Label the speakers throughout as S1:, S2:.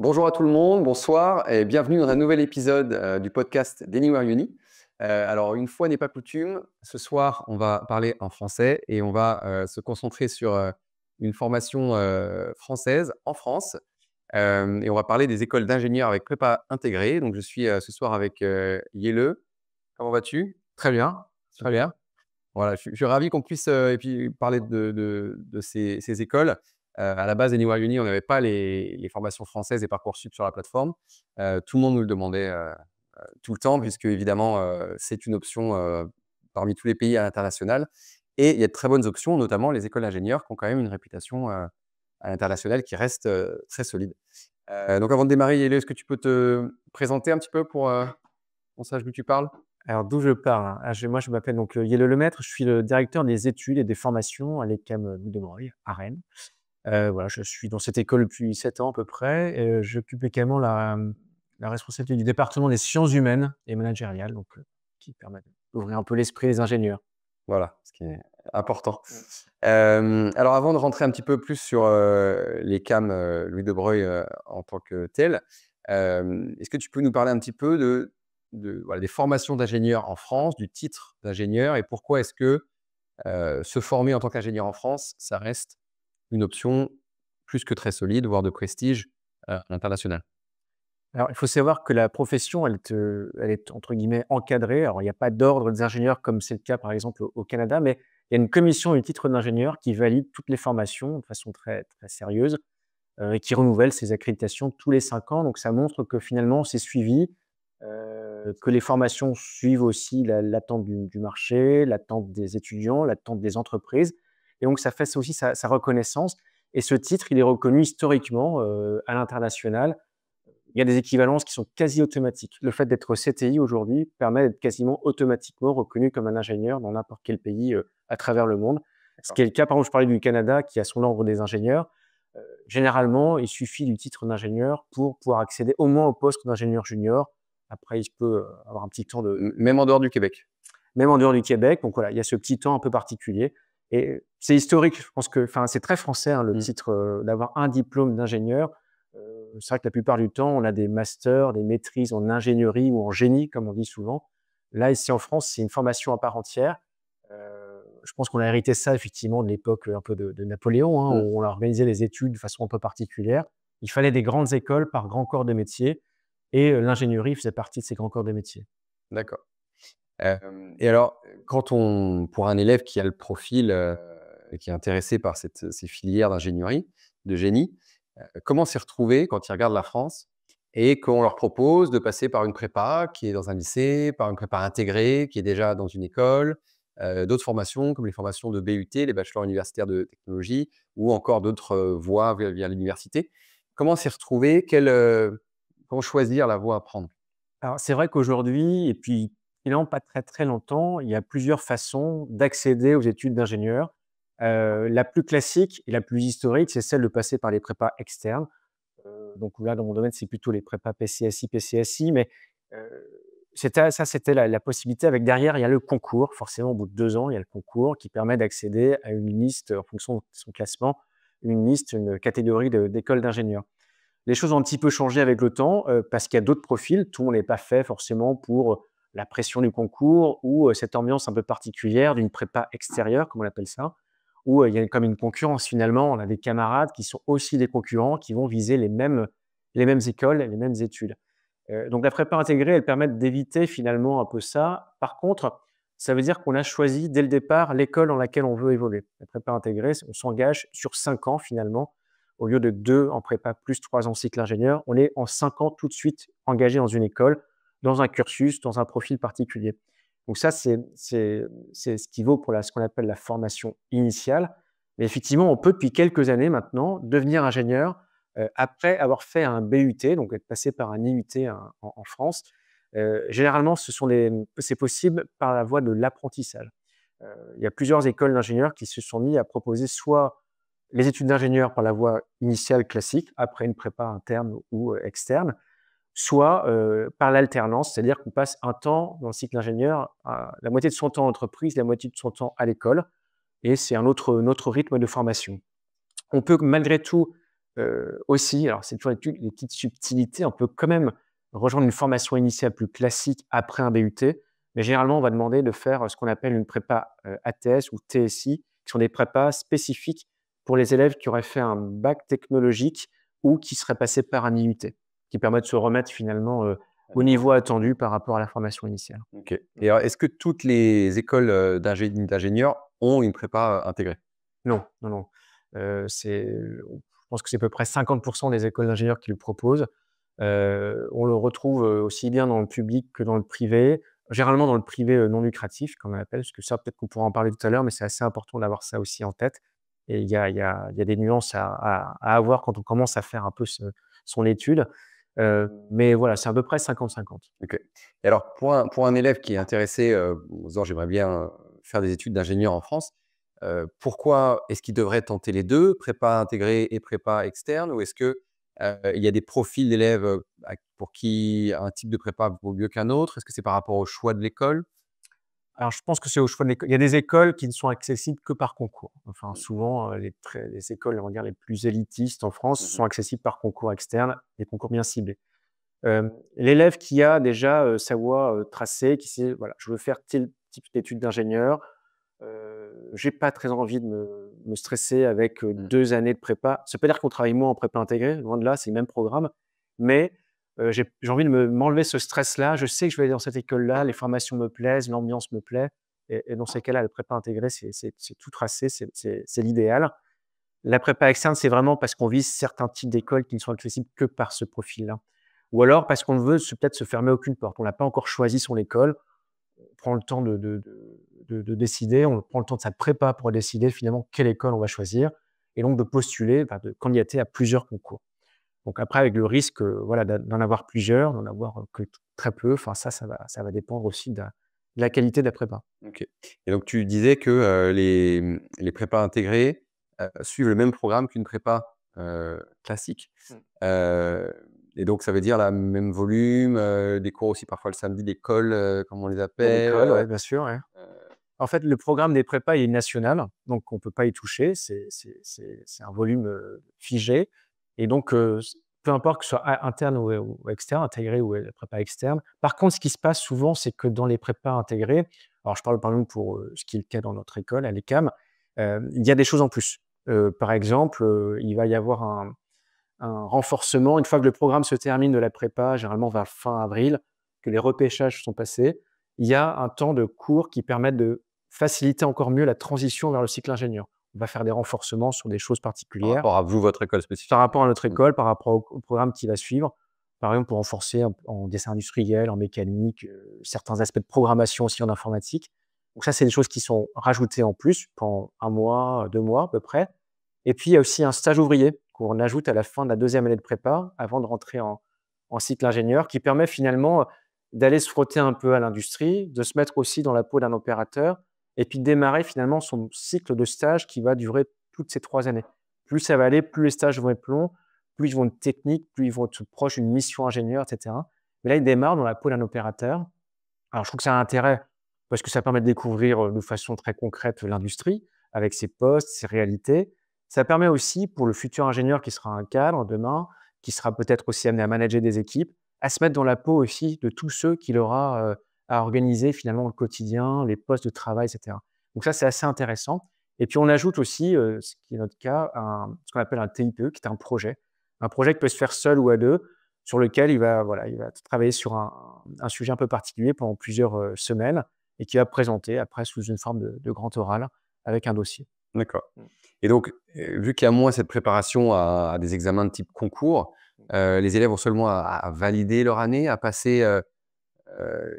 S1: Bonjour à tout le monde, bonsoir et bienvenue dans un nouvel épisode du podcast d'Anywhere Uni. Alors, une fois n'est pas coutume, ce soir, on va parler en français et on va se concentrer sur une formation française en France. Et on va parler des écoles d'ingénieurs avec prépa intégrée. Donc, je suis ce soir avec Yele. Comment vas-tu?
S2: Très bien, très
S1: Super.
S2: bien.
S1: Voilà, je suis ravi qu'on puisse et puis parler de ces écoles. À la base, Anywhere Uni, on n'avait pas les formations françaises et Parcoursup sur la plateforme. Tout le monde nous le demandait tout le temps, puisque évidemment, c'est une option parmi tous les pays à l'international. Et il y a de très bonnes options, notamment les écoles d'ingénieurs qui ont quand même une réputation à l'international qui reste très solide. Donc avant de démarrer, Yele, est-ce que tu peux te présenter un petit peu pour qu'on sache d'où tu parles?
S2: Alors d'où je pars, hein? Moi je m'appelle donc, Yele Lemaître, je suis le directeur des études et des formations à l'ECAM, Louis de Broglie à Rennes. Voilà, je suis dans cette école depuis 7 ans à peu près et j'occupe également la responsabilité du département des sciences humaines et managériales, donc qui permet d'ouvrir un peu l'esprit des ingénieurs.
S1: Voilà, ce qui est important.
S2: Mmh.
S1: Alors avant de rentrer un petit peu plus sur, les CAM, Louis de Broglie, en tant que tel, est-ce que tu peux nous parler un petit peu voilà, des formations d'ingénieurs en France, du titre d'ingénieur et pourquoi est-ce que, se former en tant qu'ingénieur en France, ça reste une option plus que très solide, voire de prestige, à l'international?
S2: Alors il faut savoir que la profession elle est entre guillemets «encadrée». Alors il n'y a pas d'ordre des ingénieurs comme c'est le cas par exemple au Canada, mais il y a une commission du titre d'ingénieur qui valide toutes les formations de façon très, très sérieuse. Et qui renouvelle ses accréditations tous les 5 ans. Donc ça montre que finalement c'est suivi, que les formations suivent aussi l'attente du marché, l'attente des étudiants, l'attente des entreprises et donc ça fait aussi sa reconnaissance et ce titre, il est reconnu historiquement, à l'international. Il y a des équivalences qui sont quasi automatiques. Le fait d'être CTI aujourd'hui permet d'être quasiment automatiquement reconnu comme un ingénieur dans n'importe quel pays, à travers le monde. Ce
S1: D'accord.
S2: qui est le cas, par exemple, je parlais du Canada qui a son ordre des ingénieurs. Généralement, il suffit du titre d'ingénieur pour pouvoir accéder au moins au poste d'ingénieur junior. Après, il se peut, avoir un petit temps de
S1: Même en dehors du Québec?
S2: même en dehors du Québec, donc voilà, il y a ce petit temps un peu particulier et c'est historique. Je pense que enfin, c'est très français, hein, le
S1: Mmh.
S2: titre, d'avoir un diplôme d'ingénieur. C'est vrai que la plupart du temps, on a des masters, des maîtrises en ingénierie ou en génie, comme on dit souvent. Là, ici en France, c'est une formation à part entière. Je pense qu'on a hérité ça effectivement de l'époque, un peu de Napoléon, hein,
S1: Mmh.
S2: où on a organisé les études de façon un peu particulière. Il fallait des grandes écoles par grands corps de métier et l'ingénierie faisait partie de ces grands corps de métier.
S1: D'accord. Et alors, pour un élève qui a le profil, qui est intéressé par ces filières d'ingénierie, de génie, comment s'y retrouver quand ils regardent la France et qu'on leur propose de passer par une prépa qui est dans un lycée, par une prépa intégrée qui est déjà dans une école, d'autres formations comme les formations de BUT, les bachelors universitaires de technologie ou encore d'autres, voies via l'université. Comment s'y retrouver? Comment choisir la voie à prendre?
S2: Alors c'est vrai qu'aujourd'hui et puis finalement pas très, très longtemps, il y a plusieurs façons d'accéder aux études d'ingénieur. La plus classique et la plus historique, c'est celle de passer par les prépas externes. Donc là, dans mon domaine, c'est plutôt les prépas PCSI, PCSI, mais heu, c'était la possibilité avec derrière, il y a le concours. Forcément, au bout de 2 ans, il y a le concours qui permet d'accéder à une liste, en fonction de son classement, une liste, une catégorie d'écoles d'ingénieurs. Les choses ont un petit peu changé avec le temps, parce qu'il y a d'autres profils. Tout le monde n'est pas fait forcément pour, la pression du concours ou, cette ambiance un peu particulière d'une prépa extérieure, comme on appelle ça, où, il y a comme une concurrence finalement. On a des camarades qui sont aussi des concurrents, qui vont viser les mêmes écoles, les mêmes études. Donc la prépa intégrée, elle permet d'éviter finalement un peu ça. Par contre, ça veut dire qu'on a choisi dès le départ l'école dans laquelle on veut évoluer. La prépa intégrée, on s'engage sur 5 ans finalement, au lieu de 2 en prépa plus 3 ans cycle ingénieur. On est en 5 ans tout de suite engagé dans une école, dans un cursus, dans un profil particulier. Donc ça, c'est ce qui vaut pour ce qu'on appelle la formation initiale. Mais effectivement, on peut depuis quelques années maintenant devenir ingénieur après avoir fait un BUT, donc être passé par un IUT en France. Généralement, c'est possible par la voie de l'apprentissage. Il y a plusieurs écoles d'ingénieurs qui se sont mis à proposer soit les études d'ingénieur par la voie initiale classique, après une prépa interne ou externe, soit par l'alternance, c'est-à-dire qu'on passe un temps dans le cycle ingénieur, la moitié de son temps en entreprise, la moitié de son temps à l'école et c'est un autre rythme de formation. On peut malgré tout, Aussi, alors c'est toujours les petites subtilités, on peut quand même rejoindre une formation initiale plus classique après un BUT, mais généralement, on va demander de faire, ce qu'on appelle une prépa, ATS ou TSI, qui sont des prépas spécifiques pour les élèves qui auraient fait un bac technologique ou qui seraient passés par un IUT, qui permet de se remettre finalement, au niveau attendu par rapport à la formation initiale.
S1: OK. Et alors, est-ce que toutes les écoles, d'ingénieurs ont une prépa, intégrée?
S2: Non, non, non, je pense que c'est à peu près 50 des écoles d'ingénieurs qui le proposent. On le retrouve, aussi bien dans le public que dans le privé. Généralement dans le privé, non lucratif, comme on appelle, parce que ça, peut-être qu'on pourra en parler tout à l'heure, mais c'est assez important d'avoir ça aussi en tête et il y a des nuances à avoir quand on commence à faire un peu son étude. Mais voilà, c'est à peu près 50-50.
S1: OK. Et alors pour un élève qui est intéressé, en disant: «J'aimerais bien, faire des études d'ingénieur en France», pourquoi est-ce qu'il devrait tenter les 2, prépa intégrée et prépa externe? Ou est-ce que, il y a des profils d'élèves, pour qui un type de prépa vaut mieux qu'un autre? Est-ce que c'est par rapport au choix de l'école?
S2: Alors je pense que c'est au choix de l'école. Il y a des écoles qui ne sont accessibles que par concours. Enfin
S1: Mmh.
S2: souvent, les écoles, on va dire, les plus élitistes en France
S1: Mmh.
S2: sont accessibles par concours externe, des concours bien ciblés. L'élève qui a déjà, sa voie, tracée, qui sait: «Voilà, je veux faire tel type d'études d'ingénieur, j'ai pas très envie de me stresser avec,
S1: Mmh.
S2: 2 années de prépa». Ça veut pas dire qu'on travaille moins en prépa intégrée, loin de là, c'est le même programme, mais j'ai envie de m'enlever ce stress-là. Je sais que je vais aller dans cette école-là, les formations me plaisent, l'ambiance me plaît et dans ces cas-là, la prépa intégrée, c'est tout tracé, c'est l'idéal. La prépa externe, c'est vraiment parce qu'on vise certains types d'écoles qui ne sont accessibles que par ce profil-là. Ou alors parce qu'on veut peut-être se fermer aucune porte. On n'a pas encore choisi son école. On prend le temps de décider, on prend le temps de sa prépa pour décider finalement quelle école on va choisir et donc de postuler, enfin de candidater à plusieurs concours. Donc après avec le risque, voilà, d'en avoir plusieurs, d'en avoir, que très peu, enfin ça va dépendre aussi de la qualité de la prépa.
S1: OK. Et donc tu disais que, les prépas intégrées, suivent le même programme qu'une prépa, classique.
S2: Mmh.
S1: Heu et donc ça veut dire la même volume, des cours aussi parfois le samedi, l'école, comme on les
S2: Il y a
S1: appelle,
S2: l'école, ouais, bien sûr, ouais.
S1: heu,
S2: En fait, le programme des prépas, il est national, donc on ne peut pas y toucher. C'est un volume, figé et donc peu importe que ce soit interne ou externe, intégré ou prépa externe. Par contre, ce qui se passe souvent, c'est que dans les prépas intégrées, alors je parle par exemple pour, ce qui est le cas dans notre école à l'ECAM, il y a des choses en plus. Par exemple, il va y avoir un renforcement une fois que le programme se termine de la prépa, généralement vers fin avril, que les repêchages sont passés. Il y a un temps de cours qui permettent de faciliter encore mieux la transition vers le cycle ingénieur. On va faire des renforcements sur des choses
S1: par
S2: particulières
S1: rapport à vous, votre école
S2: par
S1: spécifiquement.
S2: rapport à notre
S1: Mmh.
S2: école, par rapport au programme qui va suivre. Par exemple, pour renforcer en dessin industriel, en mécanique, certains aspects de programmation aussi en informatique. Donc ça, c'est des choses qui sont rajoutées en plus pendant 1 mois, 2 mois à peu près. Et puis, il y a aussi un stage ouvrier qu'on ajoute à la fin de la deuxième année de prépa, avant de rentrer en cycle ingénieur, qui permet finalement, d'aller se frotter un peu à l'industrie, de se mettre aussi dans la peau d'un opérateur et puis de démarrer finalement son cycle de stage qui va durer toutes ces 3 années. Plus ça va aller, plus les stages vont être longs, plus ils vont être techniques, plus ils vont être proches d'une mission ingénieur et cetera. Mais là, ils démarrent dans la peau d'un opérateur. Alors je trouve que ça a intérêt parce que ça permet de découvrir, de façon très concrète l'industrie avec ses postes, ses réalités. Ça permet aussi pour le futur ingénieur qui sera un cadre demain, qui sera peut-être aussi amené à manager des équipes, à se mettre dans la peau aussi de tous ceux qu'il aura, à organiser finalement le quotidien, les postes de travail et cetera. Donc ça, c'est assez intéressant et puis on ajoute aussi, ce qui est notre cas, ce qu'on appelle un TIPE qui est un projet. Un projet qui peut se faire seul ou à 2 sur lequel il va travailler sur un sujet un peu particulier pendant plusieurs, semaines et qui va présenter après sous une forme de grand oral avec un dossier.
S1: D'accord.
S2: Mmh.
S1: Et donc, vu qu'il y a moins cette préparation à des examens de type concours, les élèves ont seulement à valider leur année, à passer,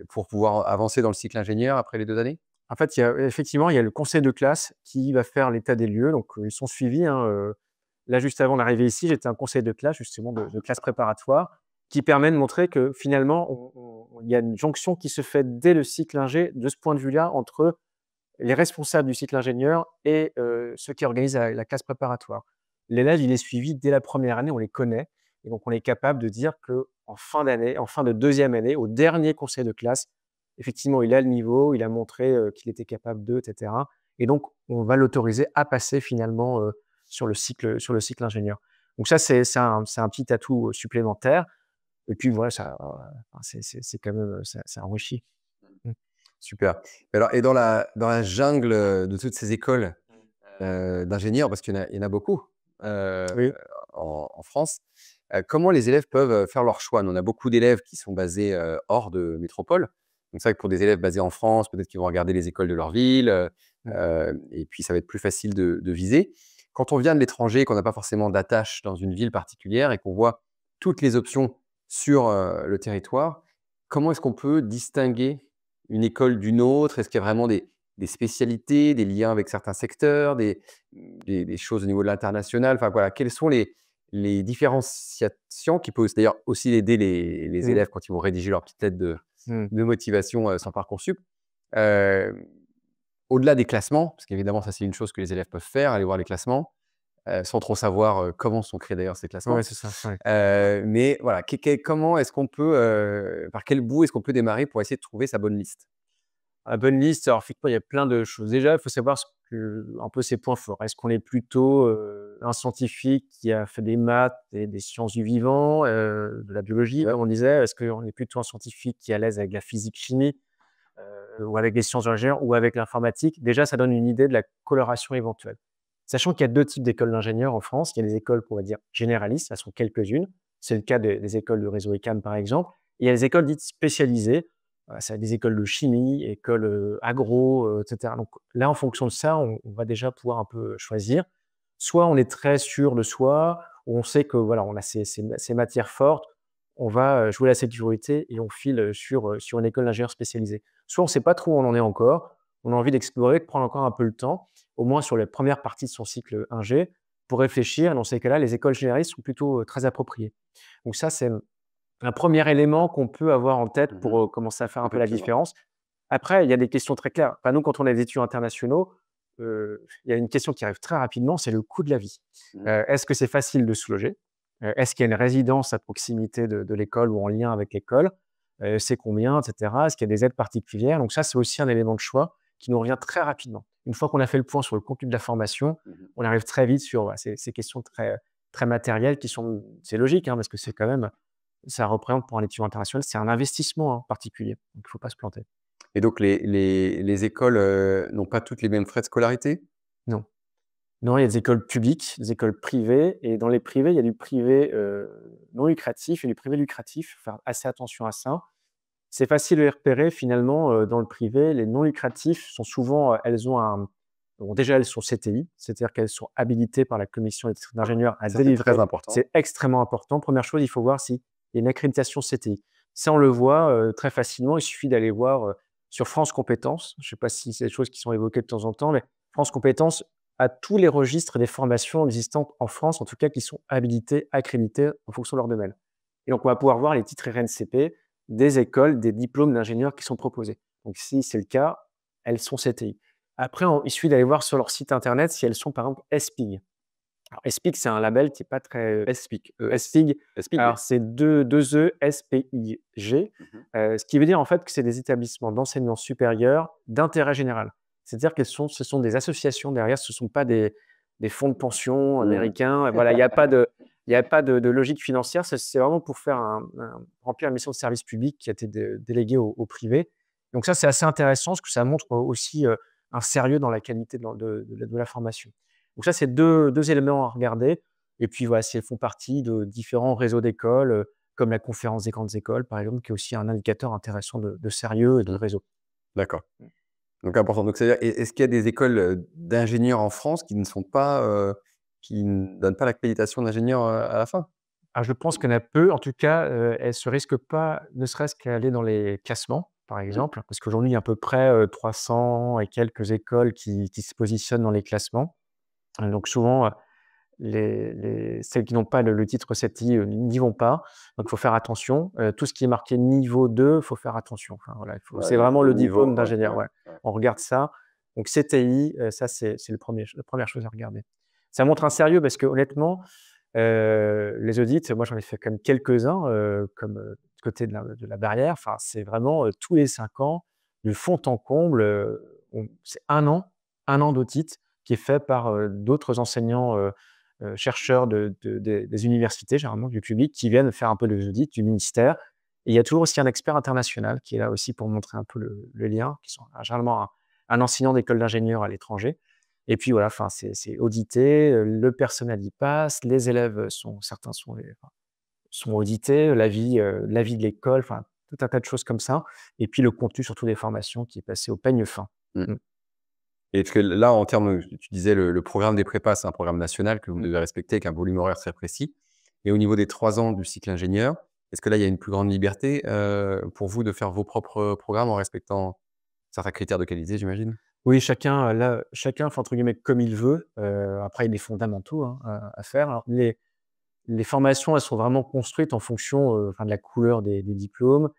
S1: pour pouvoir avancer dans le cycle ingénieur après les 2 années?
S2: En fait, il y a le conseil de classe qui va faire l'état des lieux, donc ils sont suivis, hein, là, juste avant d'arriver ici, j'étais un conseil de classe justement de classe préparatoire qui permet de montrer que finalement il y a une jonction qui se fait dès le cycle ingé de ce point de vue-là entre les responsables du cycle ingénieur et ceux qui organisent la classe préparatoire. L'élève, il est suivi dès la première année, on les connaît et donc on est capable de dire qu'en fin d'année, en fin de deuxième année, au dernier conseil de classe, effectivement, il a le niveau, il a montré, qu'il était capable de et cetera et donc on va l'autoriser à passer finalement, sur le cycle ingénieur. Donc ça, c'est un petit atout supplémentaire. Et puis voilà, ça, enfin, c'est quand même, ça enrichit. Mmh.
S1: Super. Alors et dans la jungle, de toutes ces écoles, d'ingénieurs, parce qu'il y en a beaucoup, heu,
S2: Oui.
S1: en France, comment les élèves peuvent, faire leur choix? Nous, on a beaucoup d'élèves qui sont basés, hors de métropole. Donc c'est vrai que pour des élèves basés en France, peut-être qu'ils vont regarder les écoles de leur ville,
S2: Mmh.
S1: et puis ça va être plus facile de viser. Quand on vient de l'étranger, qu'on n'a pas forcément d'attache dans une ville particulière et qu'on voit toutes les options sur, le territoire, comment est-ce qu'on peut distinguer une école d'une autre? Est-ce qu'il y a vraiment des spécialités, des liens avec certains secteurs, des choses au niveau de l'international? Enfin voilà, quelles sont les différenciations qui peuvent d'ailleurs aussi aider les
S2: Mmh.
S1: élèves quand ils vont rédiger leur petite lettre
S2: Mmh.
S1: de motivation, sur Parcoursup? Heu, Au-delà des classements, parce qu'évidemment ça c'est une chose que les élèves peuvent faire, aller voir les classements, sans trop savoir, comment sont créés d'ailleurs ces
S2: Ouais,
S1: classements.
S2: c'est ça, ouais.
S1: Mais voilà, comment est-ce qu'on peut, par quel bout est-ce qu'on peut démarrer pour essayer de trouver sa bonne liste?
S2: La bonne liste, alors effectivement, il y a plein de choses. Déjà, il faut savoir un peu ses points forts. Est-ce qu'on est plutôt, un scientifique qui a fait des maths et des sciences du vivant, de la biologie,
S1: Ouais.
S2: comme on disait? Est-ce qu'on est plutôt un scientifique qui est à l'aise avec la physique, chimie, ou avec les sciences de l'ingénieur ou avec l'informatique? Déjà, ça donne une idée de la coloration éventuelle. Sachant qu'il y a 2 types d'écoles d'ingénieurs en France. Il y a des écoles, on va dire, généralistes, elles sont quelques-unes. C'est le cas des écoles de réseau ECAM, par exemple. Et il y a les écoles dites spécialisées. Ça va être des écoles de chimie, écoles, agro, et cetera. Donc là, en fonction de ça, on va déjà pouvoir un peu choisir. Soit on est très sûr de soi, où on sait que voilà, on a ces matières fortes, on va, jouer la sécurité et on file, sur une école d'ingénieur spécialisée. Soit on ne sait pas trop où on en est encore, on a envie d'explorer, de prendre encore un peu le temps, au moins sur les premières parties de son cycle ingé, pour réfléchir. Et dans ces cas-là, les écoles généralistes sont plutôt, très appropriées. Donc ça, c'est un premier élément qu'on peut avoir en tête
S1: Mmh.
S2: pour, commencer à faire un peu la
S1: Effectivement.
S2: différence. Après, il y a des questions très claires. Enfin, nous, quand on a des étudiants internationaux, il y a une question qui arrive très rapidement, c'est le coût de la vie.
S1: Mmh.
S2: Est-ce que c'est facile de se loger? Est-ce qu'il y a une résidence à proximité de l'école ou en lien avec l'école? C'est combien et cetera? Est-ce qu'il y a des aides particulières? Donc ça, c'est aussi un élément de choix qui nous revient très rapidement. Une fois qu'on a fait le point sur le contenu de la formation,
S1: Mmh.
S2: on arrive très vite sur, voilà, ces questions très matérielles qui sont c'est logique, hein, parce que c'est quand même ça représente pour un étudiant international, c'est un investissement, hein, particulier, donc il ne faut pas se planter.
S1: Et donc les écoles, n'ont pas toutes les mêmes frais de scolarité?
S2: Non. Non, il y a des écoles publiques, des écoles privées et dans les privés, il y a du privé, non lucratif et du privé lucratif. Faut faire assez attention à ça. C'est facile de les repérer finalement, dans le privé. Les non lucratifs sont souvent, elles ont un bon déjà elles sont CTI, c'est-à-dire qu'elles sont habilitées par la commission des titres d'ingénieur à
S1: Ça, c'est très
S2: délivrer.
S1: important.
S2: C'est extrêmement important. Première chose, il faut voir s'il y a une accréditation CTI. Ça, on le voit, très facilement. Il suffit d'aller voir, sur France Compétences. Je ne sais pas si c'est des choses qui sont évoquées de temps en temps, mais France Compétences a tous les registres des formations existantes en France, en tout cas qui sont habilitées, accréditées en fonction de leur domaine. Et donc on va pouvoir voir les titres RNCP des écoles, des diplômes d'ingénieurs qui sont proposés. Donc si c'est le cas, elles sont CTI. Après, il suffit d'aller voir sur leur site internet si elles sont par exemple ESPIG. Alors ESPIG, c'est un label qui est pas très
S1: ESPIC,
S2: ESPIG,
S1: ESPIG?
S2: alors c'est deux E, S-P-I-G,
S1: Mmh.
S2: ce qui veut dire en fait que c'est des établissements d'enseignement supérieur d'intérêt général. C'est-à-dire ce sont des associations derrière, ce ne sont pas des fonds de pension
S1: Mmh.
S2: américains. Et voilà, il y a pas de logique financière, c'est vraiment pour faire remplir une mission de service public qui a été déléguée au privé. Donc ça, c'est assez intéressant parce que ça montre aussi un sérieux dans la qualité de la formation. Donc ça, c'est deux éléments à regarder. Et puis voilà, si elles font partie de différents réseaux d'écoles, comme la conférence des grandes écoles, par exemple, qui est aussi un indicateur intéressant de sérieux et de
S1: Mmh.
S2: réseau.
S1: D'accord. Donc important. Donc c'est-à-dire, est-ce qu'il y a des écoles, d'ingénieurs en France qui ne sont pas, qui ne donnent pas l'accréditation d'ingénieur, à la fin?
S2: Alors je pense qu'il y en a peu, en tout cas, elles se risquent pas, ne serait-ce qu'à aller dans les classements, par
S1: Mmh.
S2: exemple, parce qu'aujourd'hui, il y a à peu près, 300 et quelques écoles qui se positionnent dans les classements. Donc souvent, celles qui n'ont pas le titre CETI, n'y vont pas. Donc il faut faire attention. Tout ce qui est marqué niveau 2, il faut faire attention. Enfin voilà,
S1: Ouais,
S2: c'est vraiment
S1: le
S2: le diplôme
S1: niveau, ouais,
S2: d'ingénieur,
S1: ouais,
S2: ouais.
S1: ouais.
S2: On regarde ça. Donc CTI, ça c'est la première chose à regarder. Ça montre un sérieux parce que honnêtement, les audits, moi j'en ai fait quand même quelques-uns, comme, du côté de la barrière. Enfin, c'est vraiment, tous les 5 ans, de fond en comble, c'est un an d'audit qui est fait par, d'autres enseignants, chercheurs des universités, généralement du public, qui viennent faire un peu des audits du ministère. Et il y a toujours aussi un expert international qui est là aussi pour montrer un peu le lien, qui sont généralement un enseignant d'école d'ingénieur à l'étranger. Et puis voilà, enfin, c'est audité, le personnel y passe, les élèves certains sont audités, l'avis de l'école, enfin, tout un tas de choses comme ça. Et puis le contenu, surtout des formations, qui est passé au peigne fin.
S1: Mmh.
S2: Mmh.
S1: Et parce que là, en termes, tu disais le programme des prépas, c'est un programme national que vous
S2: Mmh.
S1: devez respecter avec un volume horaire très précis. Et au niveau des 3 ans du cycle ingénieur, est-ce que là, il y a une plus grande liberté, pour vous de faire vos propres programmes en respectant certains critères de qualité, j'imagine?
S2: Oui, chacun fait entre guillemets «comme il veut». Après, il y a des fondamentaux, hein, à faire. Alors les formations, elles sont vraiment construites en fonction, enfin de la couleur des diplômes.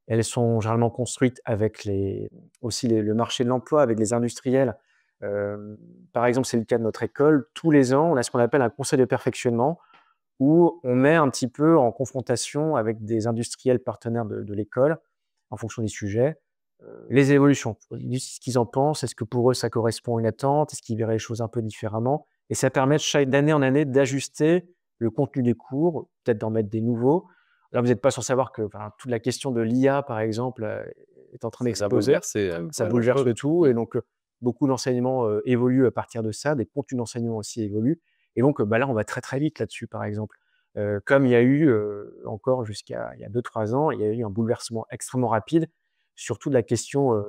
S2: Elles sont généralement construites avec le marché de l'emploi, avec les industriels. Hem, Par exemple, c'est le cas de notre école. Tous les ans, on a ce qu'on appelle un conseil de perfectionnement où on met un petit peu en confrontation avec des industriels partenaires de l'école, en fonction des sujets, les évolutions. Ils disent ce qu'ils en pensent. Est-ce que pour eux, ça correspond à une attente? Est-ce qu'ils verraient les choses un peu différemment? Et ça permet d'année en année d'ajuster le contenu des cours, peut-être d'en mettre des nouveaux. Là, vous n'êtes pas sans savoir que, enfin, toute la question de l'IA, par exemple, est en train
S1: Ça vient
S2: d'exploser.
S1: bouleverser,
S2: Ça
S1: pas mal de
S2: bouleverse
S1: choses.
S2: le tout et donc beaucoup d'enseignements, évoluent à partir de ça. Des contenus d'enseignement aussi évoluent et donc bah, là, on va très, très vite là-dessus, par exemple. Comme il y a eu, encore jusqu'à il y a 2-3 ans, il y a eu un bouleversement extrêmement rapide sur toute la question,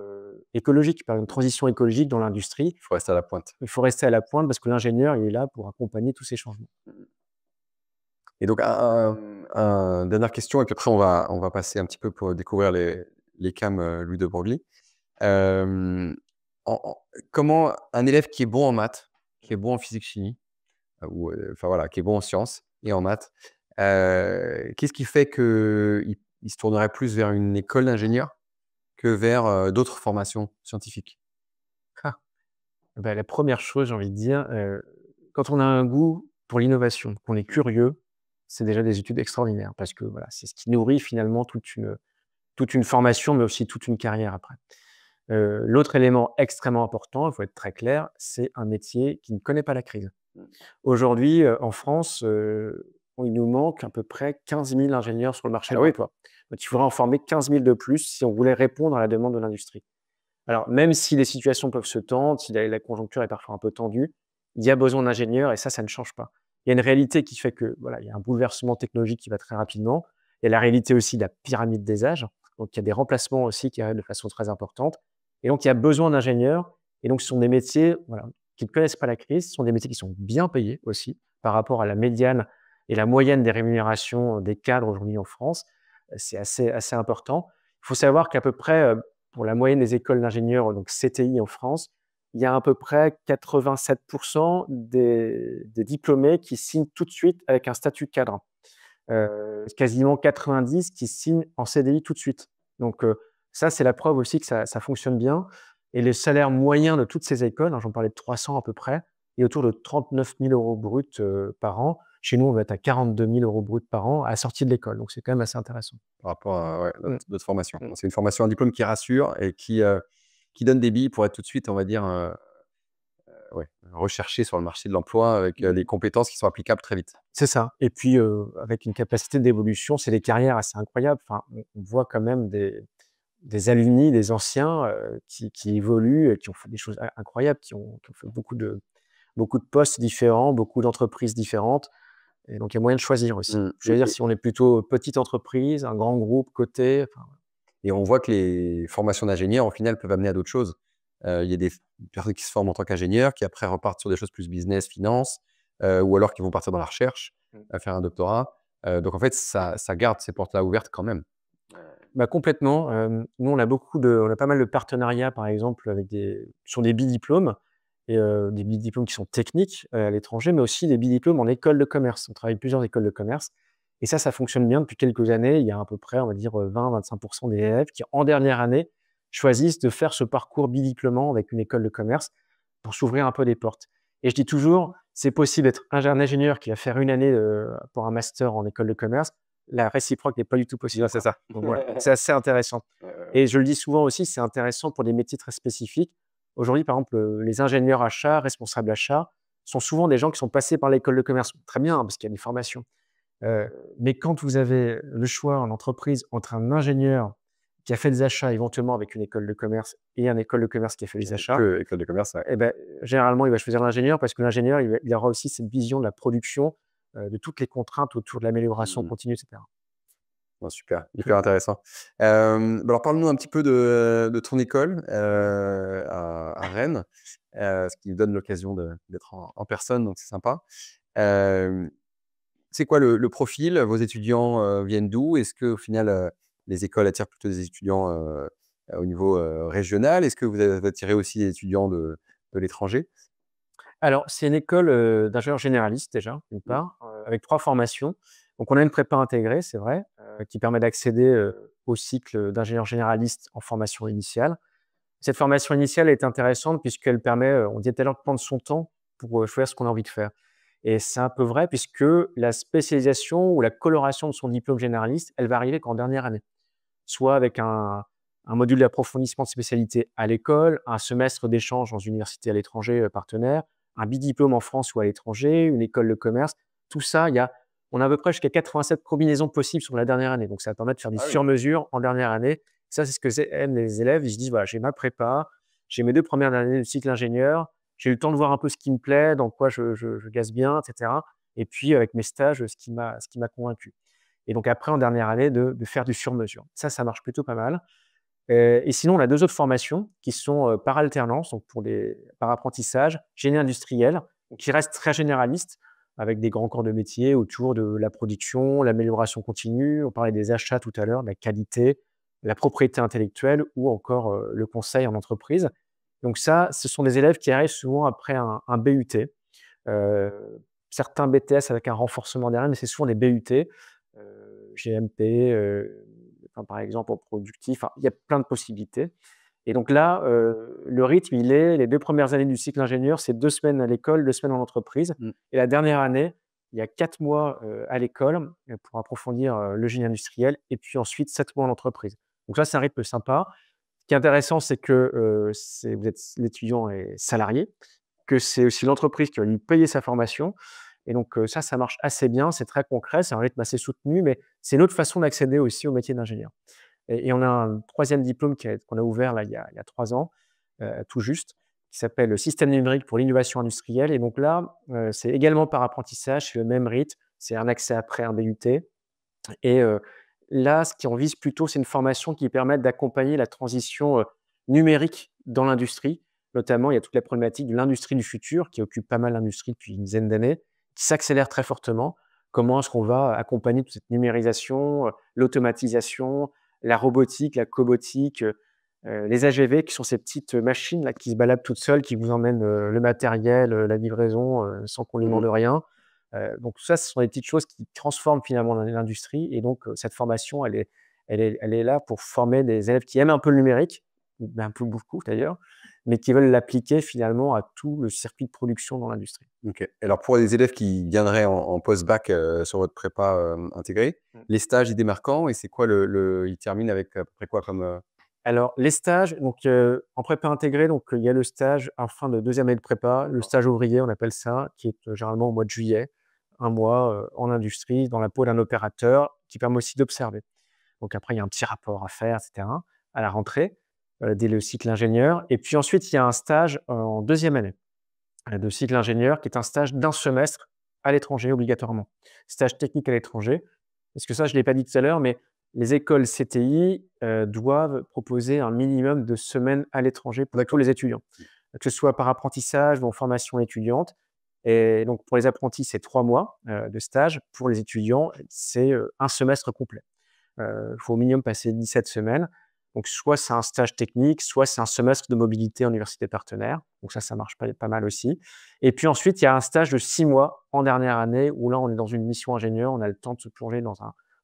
S2: écologique, par exemple, transition écologique dans l'industrie.
S1: Il faut rester à la pointe.
S2: Il faut rester à la pointe parce que l'ingénieur, il est là pour accompagner tous ces changements.
S1: Et donc dernière question et puis après on va passer un petit peu pour découvrir les CAM, Louis de Broglie. Hem, comment un élève qui est bon en maths, qui est bon en physique-chimie, ou enfin voilà, qui est bon en sciences et en maths, qu'est-ce qui fait qu'il se tournerait plus vers une école d'ingénieur que vers, d'autres formations scientifiques?
S2: Ah! Bah, la première chose, j'ai envie de dire, quand on a un goût pour l'innovation, qu'on est curieux, c'est déjà des études extraordinaires parce que voilà, c'est ce qui nourrit finalement toute une formation, mais aussi toute une carrière après. L'autre élément extrêmement important, il faut être très clair, c'est un métier qui ne connaît pas la crise. Aujourd'hui, en France, il nous manque à peu près 15 000 ingénieurs sur le marché
S1: Ah
S2: de
S1: oui?
S2: l'emploi. Donc il faudrait en former 15 000 de plus si on voulait répondre à la demande de l'industrie. Alors même si les situations peuvent se tendre, si la conjoncture est parfois un peu tendue, il y a besoin d'ingénieurs et ça ne change pas. Il y a une réalité qui fait que, voilà, il y a un bouleversement technologique qui va très rapidement. Il y a la réalité aussi de la pyramide des âges, donc il y a des remplacements aussi qui arrivent de façon très importante et donc il y a besoin d'ingénieurs et donc ce sont des métiers, voilà, qui ne connaissent pas la crise. Ce sont des métiers qui sont bien payés aussi par rapport à la médiane et la moyenne des rémunérations des cadres aujourd'hui en France. C'est assez important. Il faut savoir qu'à peu près, pour la moyenne des écoles d'ingénieurs, donc CTI en France, il y a à peu près 87 des diplômés qui signent tout de suite avec un statut de cadre. Quasiment 90 qui signent en CDI tout de suite. Donc ça, c'est la preuve aussi que ça fonctionne bien et le salaire moyen de toutes ces écoles, hein, j'en parlais de 300 à peu près, est autour de 39 000 € bruts, par an. Chez nous, on va être à 42 000 € bruts par an à la sortie de l'école, donc c'est quand même assez intéressant.
S1: Par rapport à ouais,
S2: Mmh,
S1: notre formation.
S2: mmh.
S1: C'est une formation, un diplôme qui rassure et qui donne des billes pour être tout de suite, on va dire, ouais, recherché sur le marché de l'emploi avec, les compétences qui sont applicables très vite.
S2: C'est ça et puis, avec une capacité d'évolution, c'est des carrières assez incroyables. Enfin, on voit quand même des alumni, des anciens, qui évoluent et qui ont fait des choses incroyables, qui ont fait beaucoup de postes différents, beaucoup d'entreprises différentes et donc il y a moyen de choisir aussi.
S1: Mmh
S2: Je veux dire si on est plutôt petite entreprise, un grand groupe coté, enfin,
S1: et on voit que les formations d'ingénieurs, au final, peuvent amener à d'autres choses. Il y a des personnes qui se forment en tant qu'ingénieurs, qui après repartent sur des choses plus business, finance, ou alors qui vont partir dans la recherche, faire un doctorat. Donc en fait, ça garde ces portes-là ouvertes quand même.
S2: bah, complètement, nous on a pas mal de partenariats par exemple avec sur des bidiplômes et des bidiplômes qui sont techniques, à l'étranger, mais aussi des bidiplômes en école de commerce. On travaille avec plusieurs écoles de commerce et ça fonctionne bien depuis quelques années. Il y a à peu près, on va dire, 20-25 des élèves qui, en dernière année, choisissent de faire ce parcours bidiplômant avec une école de commerce pour s'ouvrir un peu des portes et je dis toujours: «C'est possible d'être un ingénieur qui va faire une année, pour un master en école de commerce». La réciproque n'est pas du tout possible,
S1: Ouais, c'est
S2: quoi.
S1: ça.
S2: Donc voilà, c'est assez intéressant et je le dis souvent aussi, c'est intéressant pour des métiers très spécifiques. Aujourd'hui, par exemple, les ingénieurs achats, responsables achats, sont souvent des gens qui sont passés par l'école de commerce. Très bien, hein, parce qu'il y a des formations. Mais quand vous avez le choix en entreprise entre un ingénieur qui a fait des achats éventuellement avec une école de commerce et une école de commerce qui a fait
S1: Qui
S2: des
S1: a
S2: achats,
S1: que école de commerce, ouais.
S2: et ben généralement, il va choisir l'ingénieur parce que l'ingénieur, il aura aussi cette vision de la production, de toutes les contraintes autour de l'amélioration
S1: Mmh.
S2: continue et cetera.
S1: Non, super, hyper intéressant. Bah, alors parle-nous un petit peu de ton école, à Rennes, ce qui nous donne l'occasion d'être en personne, donc c'est sympa. Hem, c'est quoi le profil? Vos étudiants, viennent d'où? Est-ce qu'au final, les écoles attirent plutôt des étudiants, au niveau, régional? Est-ce que vous avez attiré aussi des étudiants de l'étranger?
S2: Alors, c'est une école, d'ingénieurs généralistes déjà, d'une
S1: Mmh.
S2: part, avec 3 formations. Donc on a une prépa intégrée, c'est vrai, qui permet d'accéder, au cycle d'ingénieur généraliste en formation initiale. Cette formation initiale est intéressante puisqu'elle permet, on disait tout à l'heure, de prendre son temps pour, choisir ce qu'on a envie de faire et c'est un peu vrai puisque la spécialisation ou la coloration de son diplôme généraliste, elle va arriver qu'en dernière année. Soit avec un module d'approfondissement de spécialité à l'école, un semestre d'échange dans une université à l'étranger, partenaire, un bidiplôme en France ou à l'étranger, une école de commerce. Tout ça, on a à peu près jusqu'à 87 combinaisons possibles sur la dernière année. Donc ça va permettre de faire du
S1: Ah oui.
S2: sur-mesure en dernière année. Ça, c'est ce que aiment les élèves. Ils se disent: «Voilà, j'ai ma prépa, j'ai mes 2 premières années de cycle ingénieur, j'ai eu le temps de voir un peu ce qui me plaît, dans quoi je gaze bien et cetera et puis avec mes stages, ce qui m'a convaincu» et donc après en dernière année de faire du sur-mesure. Ça marche plutôt pas mal. Et sinon, on a 2 autres formations qui sont, par alternance, donc par apprentissage, génie industriel, donc qui reste très généraliste avec des grands corps de métier autour de la production, l'amélioration continue. On parlait des achats tout à l'heure, de la qualité, la propriété intellectuelle ou encore, le conseil en entreprise. Donc ça, ce sont des élèves qui arrivent souvent après un BUT, certains BTS avec un renforcement derrière, mais c'est souvent des BUT, GMP, enfin, par exemple, en productif, enfin, il y a plein de possibilités et donc là, le rythme, il est les 2 premières années du cycle ingénieur, c'est 2 semaines à l'école, 2 semaines en entreprise
S1: Mmh.
S2: et la dernière année, il y a 4 mois, à l'école, pour approfondir, le génie industriel et puis ensuite 7 mois en entreprise. Donc ça, c'est un rythme sympa. Ce qui est intéressant, c'est que, vous êtes l'étudiant est salarié, que c'est aussi l'entreprise qui va lui payer sa formation et donc ça marche assez bien, c'est très concret, c'est un rythme assez soutenu, mais c'est une autre façon d'accéder aussi au métier d'ingénieur et on a un troisième diplôme qu'on a ouvert là, il y a 3 ans, tout juste, qui s'appelle Système numérique pour l'innovation industrielle et donc là, c'est également par apprentissage, c'est le même rythme, c'est un accès après un BUT et là, ce qu'on vise plutôt, c'est une formation qui permette d'accompagner la transition, numérique dans l'industrie. Notamment, il y a toute la problématique de l'industrie du futur qui occupe pas mal l'industrie depuis une dizaine d'années, qui s'accélère très fortement. Comment est-ce qu'on va accompagner toute cette numérisation, l'automatisation, la robotique, la cobotique, les AGV qui sont ces petites machines là qui se baladent toutes seules, qui vous emmènent, le matériel, la livraison, sans qu'on lui
S1: Mmh.
S2: demande rien. Donc tout ça, ce sont des petites choses qui transforment finalement l'industrie et donc cette formation, elle est là pour former des élèves qui aiment un peu le numérique, ou un peu beaucoup d'ailleurs, mais qui veulent l'appliquer finalement à tout le circuit de production dans l'industrie.
S1: OK. Alors pour les élèves qui viendraient en post-bac, sur votre prépa, intégrée,
S2: Mmh.
S1: les stages, ils démarrent quand et c'est quoi ils terminent avec à peu près quoi comme,
S2: Alors les stages, donc en prépa intégrée, donc il y a le stage en fin de 2e année de prépa, le
S1: d'accord.
S2: stage ouvrier, on appelle ça, qui est, généralement au mois de juillet, un mois, en industrie, dans la peau d'un opérateur, qui permet aussi d'observer. Donc après, il y a un petit rapport à faire et cetera, à la rentrée, dès le cycle ingénieur et puis ensuite, il y a un stage, en 2e année, de cycle ingénieur qui est un stage d'1 semestre à l'étranger obligatoirement. Stage technique à l'étranger. Parce que ça, je ne l'ai pas dit tout à l'heure, mais les écoles CTI, doivent proposer un minimum de semaines à l'étranger pour tous
S1: D'accord.
S2: les étudiants. Que ce soit par apprentissage ou en formation étudiante et donc pour les apprentis, c'est 3 mois, de stage. Pour les étudiants, c'est, 1 semestre complet. Il faut au minimum passer 17 semaines. Donc soit c'est un stage technique, soit c'est un semestre de mobilité en université partenaire. Donc ça marche pas mal aussi. Et puis ensuite, il y a un stage de 6 mois en dernière année où là, on est dans une mission ingénieur, on a le temps de se plonger dans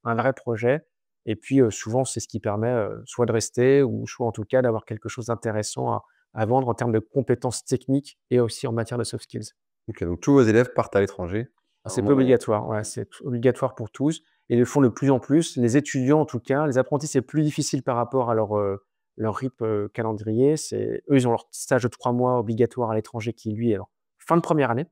S2: un vrai projet. Et puis, souvent, c'est ce qui permet, soit de rester ou soit en tout cas d'avoir quelque chose d'intéressant à vendre en termes de compétences techniques et aussi en matière de soft skills.
S1: OK, donc tous vos élèves partent à l'étranger
S2: Ah,
S1: à un
S2: c'est pas
S1: moment ou
S2: obligatoire, ouais, c'est obligatoire pour tous et ils le font de plus en plus. Les étudiants, en tout cas, les apprentis, c'est plus difficile par rapport à leur rythme, calendrier. Eux, ils ont leur stage de 3 mois obligatoire à l'étranger qui, lui, alors, fin de première année.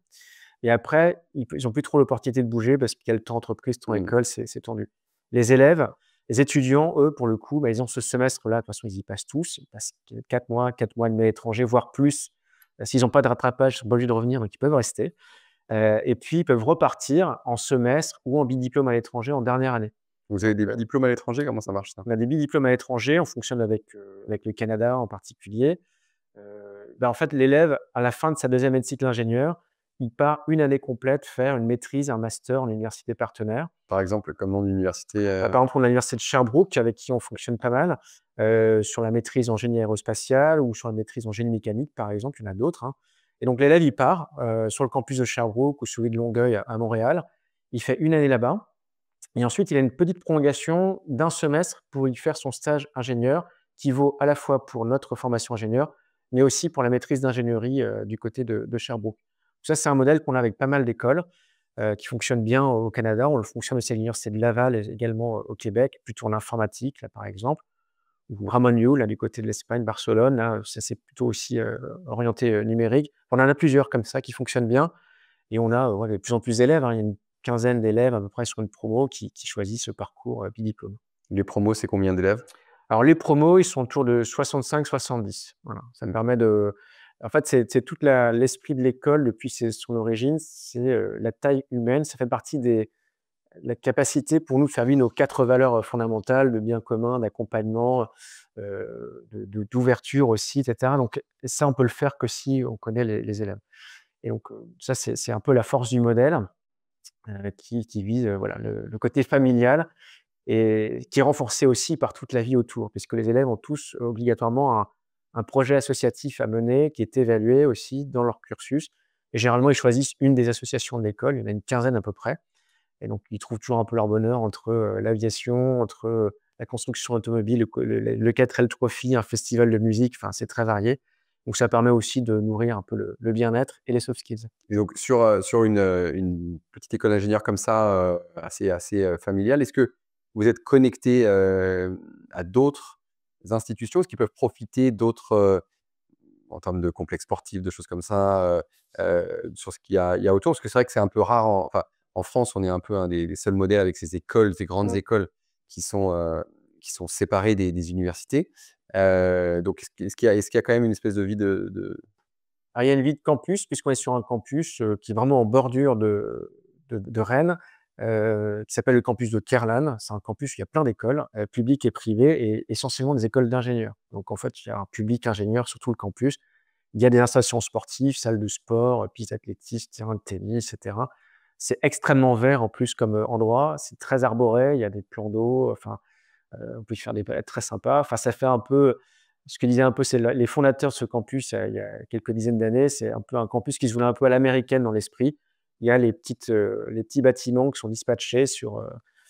S2: Et après, ils ont plus trop l'opportunité de bouger parce qu'il y a le temps entreprise, temps
S1: Mmh.
S2: école, c'est tendu. Les élèves, les étudiants, eux, pour le coup, bah, ils ont ce semestre-là, de toute façon, ils y passent tous. Ils passent 4 mois et demi à l'étranger, voire plus. S'ils ont pas de rattrapage, ils sont pas obligés de revenir, donc ils peuvent rester. Et puis ils peuvent repartir en semestre ou en bidiplôme à l'étranger en dernière année.
S1: Vous avez des
S2: Donc,
S1: diplômes à l'étranger? Comment ça marche ça?
S2: on a des bidiplômes à l'étranger, on fonctionne avec le Canada en particulier. Bah, en fait, l'élève, à la fin de sa deuxième année de cycle ingénieur, il part une année complète faire une maîtrise, un master en université partenaire.
S1: Par exemple, comme nom d'université,
S2: Bah, par exemple, on a l'université de Sherbrooke avec qui on fonctionne pas mal, sur la maîtrise en génie aérospatial ou sur la maîtrise en génie mécanique, par exemple, il y en a d'autres, hein. Et donc l'élève, il part, sur le campus de Sherbrooke ou celui de Longueuil à Montréal. Il fait une année là-bas et ensuite il a une petite prolongation d'1 semestre pour y faire son stage ingénieur qui vaut à la fois pour notre formation ingénieur, mais aussi pour la maîtrise d'ingénierie, du côté de Sherbrooke. Ça, c'est un modèle qu'on a avec pas mal d'écoles, qui fonctionne bien au Canada. On le fonctionne aussi à l'université de Laval et également au Québec, plutôt en informatique, là, par exemple, ou Ramon Llull, là, du côté de l'Espagne, Barcelone, là, ça, c'est plutôt aussi, orienté, numérique. On en a plusieurs comme ça qui fonctionnent bien et on a, ouais, de plus en plus d'élèves, hein. Il y a une quinzaine d'élèves à peu près sur une promo qui choisissent ce parcours, bidiplôme.
S1: les promos, c'est combien d'élèves?
S2: Alors les promos, ils sont autour de 65-70. Voilà, ça me
S1: Mmh.
S2: permet de en fait, c'est toute l'esprit de l'école depuis son origine, c'est, la taille humaine. Ça fait partie des la capacité pour nous de faire vivre nos 4 valeurs, fondamentales de bien commun, d'accompagnement, d'ouverture aussi et cetera. Donc ça, on peut le faire que si on connaît les élèves et donc ça, c'est un peu la force du modèle, qui vise, voilà, le côté familial et qui est renforcé aussi par toute la vie autour, puisque les élèves ont tous obligatoirement un projet associatif à mener qui est évalué aussi dans leur cursus et généralement, ils choisissent une des associations de l'école, il y en a une quinzaine à peu près et donc ils trouvent toujours un peu leur bonheur entre, l'aviation, entre, la construction automobile, le 4L Trophy, un festival de musique, enfin, c'est très varié. Donc ça permet aussi de nourrir un peu le bien-être et les soft skills.
S1: Et donc sur une petite école d'ingénieur comme ça, assez, familiale, est-ce que vous êtes connecté, à d'autres institutions? Est-ce qu'ils peuvent profiter d'autres, en termes de complexes sportifs, de choses comme ça, sur ce qu'il y a autour? Parce que c'est vrai que c'est un peu rare en France, on est un peu un des seuls modèles avec ces écoles, ces grandes
S2: Mmh.
S1: écoles qui sont, qui sont séparées des universités. Donc est-ce qu'il y a quand même une espèce de vie de
S2: Alors, il y a une vie de campus, puisqu'on est sur un campus, qui est vraiment en bordure de Rennes, qui s'appelle le campus de Kerlan. C'est un campus où il y a plein d'écoles, publiques et privées et essentiellement des écoles d'ingénieurs. Donc en fait, il y a un public ingénieur sur tout le campus. Il y a des installations sportives, salles de sport, pistes d'athlétisme, terrain de tennis et cetera. C'est extrêmement vert en plus comme, endroit. C'est très arboré, il y a des plans d'eau, enfin, on peut y faire des balades très sympas. Enfin, ça fait un peu ce que disaient un peu, c'est les fondateurs de ce campus, il y a quelques dizaines d'années. C'est un peu un campus qui se voulait un peu à l'américaine dans l'esprit. Il y a les petits bâtiments qui sont dispatchés sur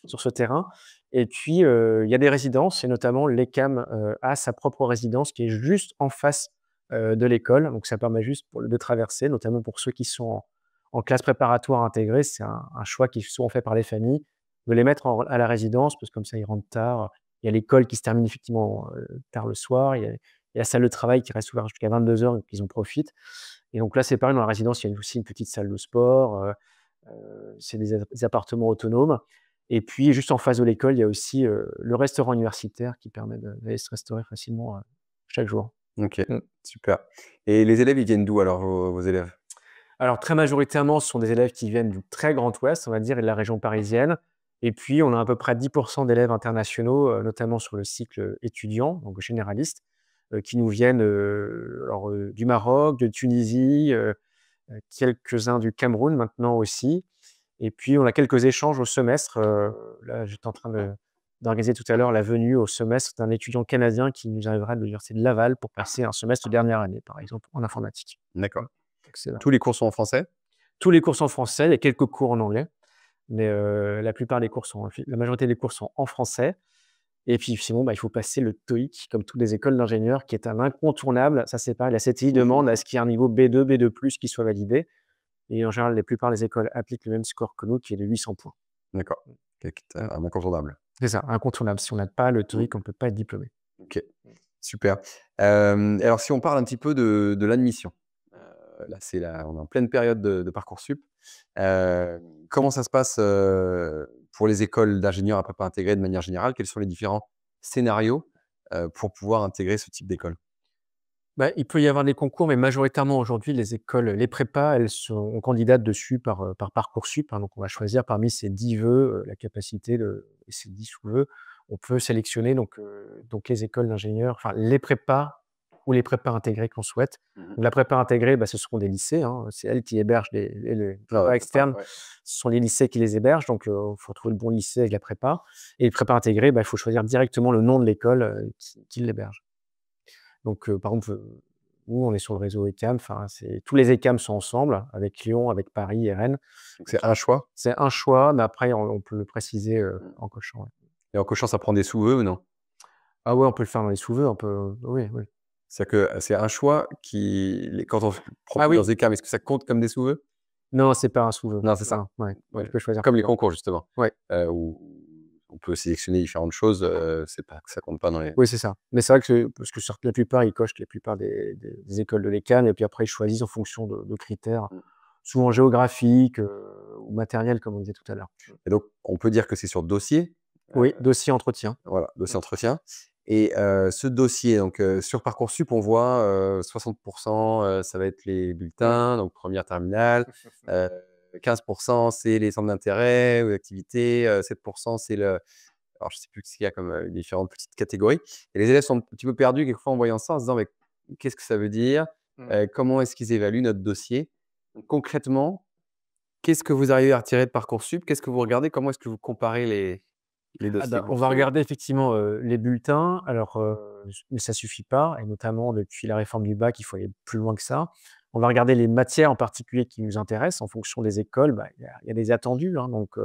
S2: ce terrain et puis, il y a des résidences et notamment l'ECAM, a sa propre résidence qui est juste en face, de l'école. Donc ça permet juste de traverser, notamment pour ceux qui sont en classe préparatoire intégrée. C'est un choix qui est souvent fait par les familles, de les mettre à la résidence parce que comme ça ils rentrent tard. Il y a l'école qui se termine effectivement, tard le soir. Il y a la salle de travail qui reste ouverte jusqu'à 22:00 donc ils en profitent et donc là, c'est pareil dans la résidence, il y a aussi une petite salle de sport, c'est des appartements autonomes et puis juste en face de l'école, il y a aussi, le restaurant universitaire qui permet d'aller se restaurer facilement, chaque jour.
S1: OK,
S2: Mmh.
S1: super. Et les élèves, ils viennent d'où alors vos élèves?
S2: Alors très majoritairement, ce sont des élèves qui viennent du très Grand Ouest, on va dire et de la région parisienne et puis on a à peu près 10 d'élèves internationaux, notamment sur le cycle, étudiant, donc généraliste, qui nous viennent, alors, du Maroc, de Tunisie, quelques-uns du Cameroun maintenant aussi et puis on a quelques échanges au semestre, là j'étais en train d'organiser tout à l'heure la venue au semestre d'un étudiant canadien qui nous arrivera de l'université de Laval pour passer un semestre de dernière année, par exemple, en informatique.
S1: D'accord.
S2: Mmh. Excellent.
S1: Tous les cours sont en français?
S2: Tous les cours sont en français, il y a quelques cours en anglais, mais la majorité des cours sont en français et puis sinon, bah, il faut passer le TOEIC comme toutes les écoles d'ingénieurs qui est un incontournable. Ça, c'est pareil, la CTI demande à ce qu'il y ait un niveau B2, B2+ qui soit validé et en général, la plupart des écoles appliquent le même score que nous qui est de 800 points.
S1: D'accord. Un incontournable.
S2: C'est ça, incontournable. Si on n'a pas le
S1: Mmh.
S2: TOEIC, on ne peut pas être diplômé.
S1: OK, super. Alors si on parle un petit peu de l'admission, là, on est en pleine période de Parcoursup. Comment ça se passe, pour les écoles d'ingénieurs à prépa intégrée de manière générale? Quels sont les différents scénarios, pour pouvoir intégrer ce type d'école?
S2: Bah, il peut y avoir des concours, mais majoritairement aujourd'hui, les écoles, les prépas, on candidate dessus par Parcoursup, hein. Donc on va choisir parmi ces 10 vœux, la capacité et ces 10 sous-vœux, on peut sélectionner donc les écoles d'ingénieurs, enfin les prépas ou les prépas intégrées qu'on souhaite.
S1: Mmh.
S2: Donc la prépa intégrée, bah, ce seront des lycées, hein, c'est elles qui hébergent les
S1: Ah ouais,
S2: prépas
S1: c'est ça,
S2: externes,
S1: ouais.
S2: ce sont les lycées qui les hébergent, donc il faut trouver le bon lycée avec la prépa. Et les prépas intégrées, bah, il faut choisir directement le nom de l'école, qui l'héberge. Donc, par exemple, nous, on est sur le réseau ECAM, enfin, tous les ECAM sont ensemble, avec Lyon, avec Paris et Rennes.
S1: Donc
S2: Donc
S1: c'est un choix?
S2: c'est un choix, mais après on peut le préciser,
S1: Mmh.
S2: en cochant, ouais.
S1: Et en cochant, ça prend des sous-vœux ou non?
S2: Ah ouais, on peut le faire dans les sous-vœux, on peut oui, oui.
S1: C'est-à-dire que, c'est un choix quand on prend
S2: Ah oui!
S1: plusieurs écarts, mais est-ce que ça compte comme des sous-vœux?
S2: Non, c'est pas un sous-vœu.
S1: Non, c'est ça.
S2: Non, ouais, ouais,
S1: Ouais,
S2: tu peux choisir
S1: comme les
S2: plusieurs.
S1: concours justement,
S2: Ouais,
S1: où on peut sélectionner différentes choses, c'est pas ça compte pas dans les
S2: oui, c'est ça. Mais c'est vrai que parce que certes, la plupart, ils cochent la plupart des écoles de l'ECAM et puis après ils choisissent en fonction de critères,
S1: mmh.
S2: souvent géographiques, ou matériels comme on disait tout à l'heure.
S1: Et donc on peut dire que c'est sur dossier,
S2: Oui, dossier entretien.
S1: voilà, dossier entretien et ce dossier donc sur Parcoursup, on voit, 60 ça va être les
S2: Mmh.
S1: bulletins, donc première terminale, heu, 15 c'est les centres d'intérêt ou d'activités, 7 c'est le alors je sais plus ce qu'il y a comme, différentes petites catégories et les élèves sont un petit peu perdus quelquefois en voyant ça, en se disant: «Mais qu'est-ce que ça veut dire?
S2: Mmh.
S1: Comment est-ce qu'ils évaluent notre dossier?» Donc concrètement, qu'est-ce que vous arrivez à retirer de Parcoursup? Qu'est-ce que vous regardez? Comment est-ce que vous comparez les
S2: Ah
S1: dossiers
S2: bah,
S1: que vous
S2: on va
S1: recevez?
S2: regarder effectivement, les bulletins. Alors, mais ça suffit pas et notamment depuis la réforme du bac, il faut aller plus loin que ça. On va regarder les matières en particulier qui nous intéressent en fonction des écoles. Bah, il y a des attendus, hein, donc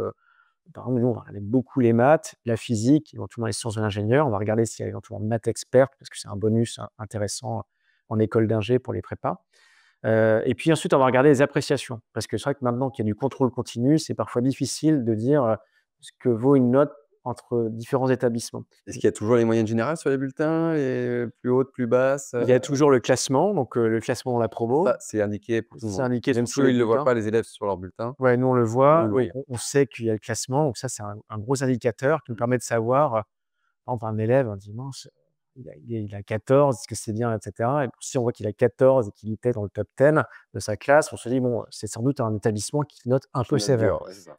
S2: par exemple, nous, on va regarder beaucoup les maths, la physique, éventuellement les sciences de l'ingénieur. On va regarder s'il y a éventuellement maths experte parce que c'est un bonus intéressant en école d'ingé pour les prépas. Et puis ensuite, on va regarder les appréciations parce que c'est vrai que maintenant qu'il y a du contrôle continu, c'est parfois difficile de dire, ce que vaut une note entre différents établissements.
S1: Est-ce qu'il y a toujours les moyennes générales sur les bulletins, les plus hautes, plus basses,
S2: Il y a toujours le classement, donc le classement dans la promo,
S1: Ça, c'est indiqué pour tout le
S2: c'est
S1: monde?
S2: indiqué
S1: Même
S2: sur
S1: si
S2: tous
S1: eux,
S2: les
S1: ils le voient
S2: bulletins.
S1: pas, les élèves sur leur bulletin,
S2: Ouais, nous on le
S1: nous,
S2: voit,
S1: le
S2: oui,
S1: voyons.
S2: on sait qu'il y a le classement, donc ça, c'est un gros indicateur qui nous
S1: Mmh.
S2: permet de savoir, par exemple, un élève, un dimanche, il a 14, est-ce que c'est bien, et cetera? Et si on voit qu'il a 14 et qu'il était dans le top 10 de sa classe, on se dit: «Bon, c'est sans doute un établissement qui note un peu
S1: Qui note
S2: sévère».
S1: dur, ouais, c'est ça.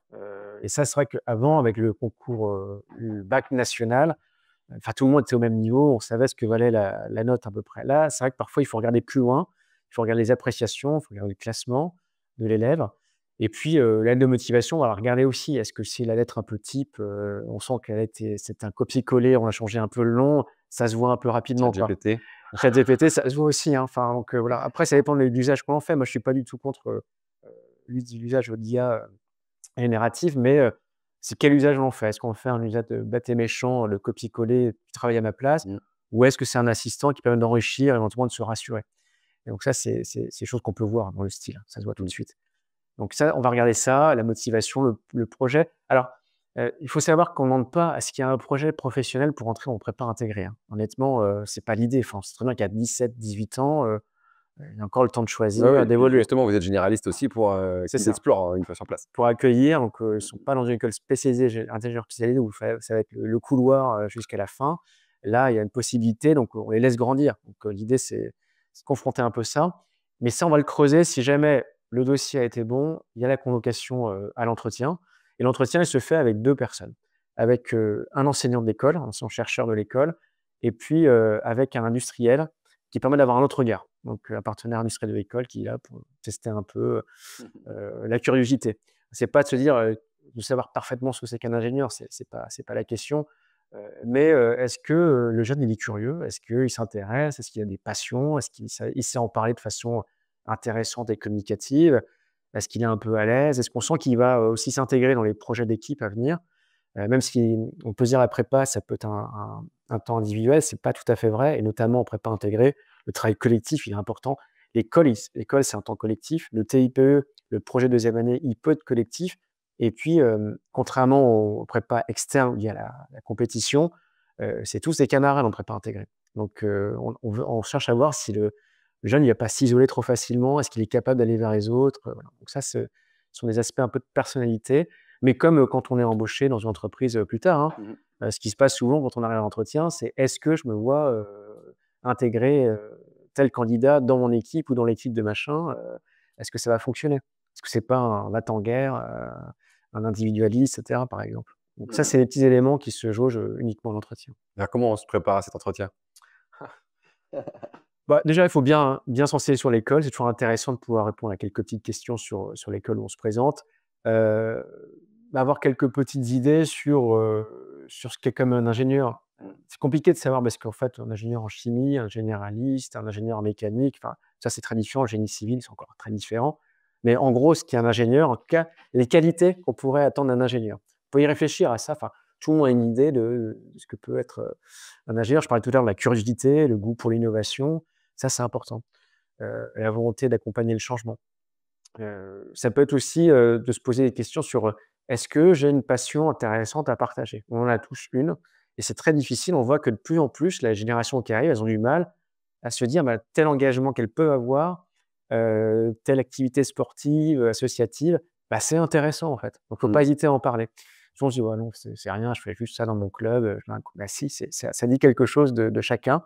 S2: Et ça, c'est vrai qu'avant, avec le concours, le bac national, enfin, tout le monde était au même niveau, on savait ce que valait la note à peu près. Là, c'est vrai que parfois, il faut regarder plus loin, il faut regarder les appréciations, il faut regarder le classement de l'élève et puis, la lettre de motivation, on va la regarder aussi. Est-ce que c'est la lettre un peu type, on sent qu'elle a été c'est un copier-coller, on a changé un peu le nom, ça se voit un peu rapidement, quoi.
S1: ChatGPT.
S2: ChatGPT, ça se voit aussi, hein, enfin, donc voilà. Après, ça dépend de l'usage qu'on en fait. Moi, je suis pas du tout contre, l'usage d'IA, générative, mais c'est quel usage on en fait? Est-ce qu'on fait un usage de bête et méchant, le copier-coller, tu travailles à ma place?
S1: Mmh.
S2: Ou est-ce que c'est un assistant qui permet d'enrichir, éventuellement de se rassurer? Et donc ça, c'est des choses qu'on peut voir dans le style, hein, ça se voit tout
S1: Mmh.
S2: de suite. Donc ça, on va regarder ça, la motivation, le projet. Alors, il faut savoir qu'on ne demande pas à ce qu'il y ait un projet professionnel pour entrer en prépa intégrée, hein. Honnêtement, c'est pas l'idée. Enfin, c'est très bien qu'à 17-18 ans, il y a encore le temps de
S1: Ouais,
S2: choisir,
S1: oui, puis
S2: d'évoluer.
S1: justement, vous êtes généraliste aussi pour,
S2: C'est
S1: qu'ils
S2: ça.
S1: explorent, une fois sur place.
S2: Pour accueillir, donc ils ne
S1: Mmh
S2: sont
S1: mh.
S2: pas dans une école spécialisée, ingénieur spécialisé où ça va être le couloir, jusqu'à la fin. Là, il y a une possibilité, donc on les laisse grandir. Donc l'idée, c'est de confronter un peu ça. Mais ça, on va le creuser si jamais le dossier a été bon, il y a la convocation, à l'entretien et l'entretien, il se fait avec 2 personnes. Avec, un enseignant de l'école, un enseignant-chercheur de l'école et puis, avec un industriel qui permet d'avoir un autre regard. Donc, un partenaire industriel de l'école qui est là pour tester un peu, la curiosité. C'est pas de se dire, de savoir parfaitement ce que c'est qu'un ingénieur, c'est pas la question, mais est-ce que, le jeune il est curieux? Est-ce qu'il s'intéresse? Est-ce qu'il a des passions? Est-ce il sait en parler de façon intéressante et communicative? Est-ce qu'il est un peu à l'aise? Est-ce qu'on sent qu'il va, aussi s'intégrer dans les projets d'équipe à venir? Même si on peut se dire la prépa, ça peut être un temps individuel, c'est pas tout à fait vrai et notamment en prépa intégrée, le travail collectif, il est important. L'école, c'est un temps collectif. Le TIPE, le projet deuxième année, il peut être collectif et puis, contrairement aux prépas externes où il y a la compétition, c'est tous des camarades en prépa intégrée. Donc, on cherche à voir si Le jeune, il va pas s'isoler trop facilement? Est-ce qu'il est capable d'aller vers les autres? Voilà. Donc ça, ce sont des aspects un peu de personnalité, mais comme, quand on est embauché dans une entreprise, plus tard, hein.
S1: Mmh.
S2: Ce qui se passe souvent quand on arrive à l'entretien, c'est: «Est-ce que je me vois, intégrer, tel candidat dans mon équipe ou dans l'équipe de machin? Est-ce que ça va fonctionner? Est-ce que c'est pas un va-t-en-guerre, un individualiste?» et cetera, par exemple. Donc ça,
S1: Mmh.
S2: c'est les petits éléments qui se jaugent, uniquement à l'entretien.
S1: Alors comment on se prépare à cet entretien?
S2: Bah, déjà, il faut bien s'enseigner sur l'école. C'est toujours intéressant de pouvoir répondre à quelques petites questions sur l'école où on se présente. Heu, avoir quelques petites idées sur ce qu'est comme un ingénieur.
S1: Mmh.
S2: C'est compliqué de savoir parce qu'en fait, un ingénieur en chimie, un généraliste, un ingénieur en mécanique, enfin, ça, c'est très différent. Le génie civil, c'est encore très différent. Mais en gros, ce qu'est un ingénieur, en tout cas, les qualités qu'on pourrait attendre d'un ingénieur. Il faut y réfléchir à ça. Enfin, tout le monde a une idée de ce que peut être, un ingénieur. Je parlais tout à l'heure de la curiosité, le goût pour l'innovation. Ça, c'est important, et la volonté d'accompagner le changement. Ça peut être aussi, de se poser des questions sur, est-ce que j'ai une passion intéressante à partager? On en a tous une et c'est très difficile. On voit que de plus en plus, la génération qui arrive, elles ont du mal à se dire: «Bah, tel engagement qu'elles peuvent avoir, telle activité sportive, associative, bah, c'est intéressant, en fait». Donc faut
S1: Mmh.
S2: pas hésiter à en parler. Souvent on se dit: «Ouais, non, c'est rien, je fais juste ça dans mon club, je mets un coup». Bah si, c'est ça dit quelque chose de chacun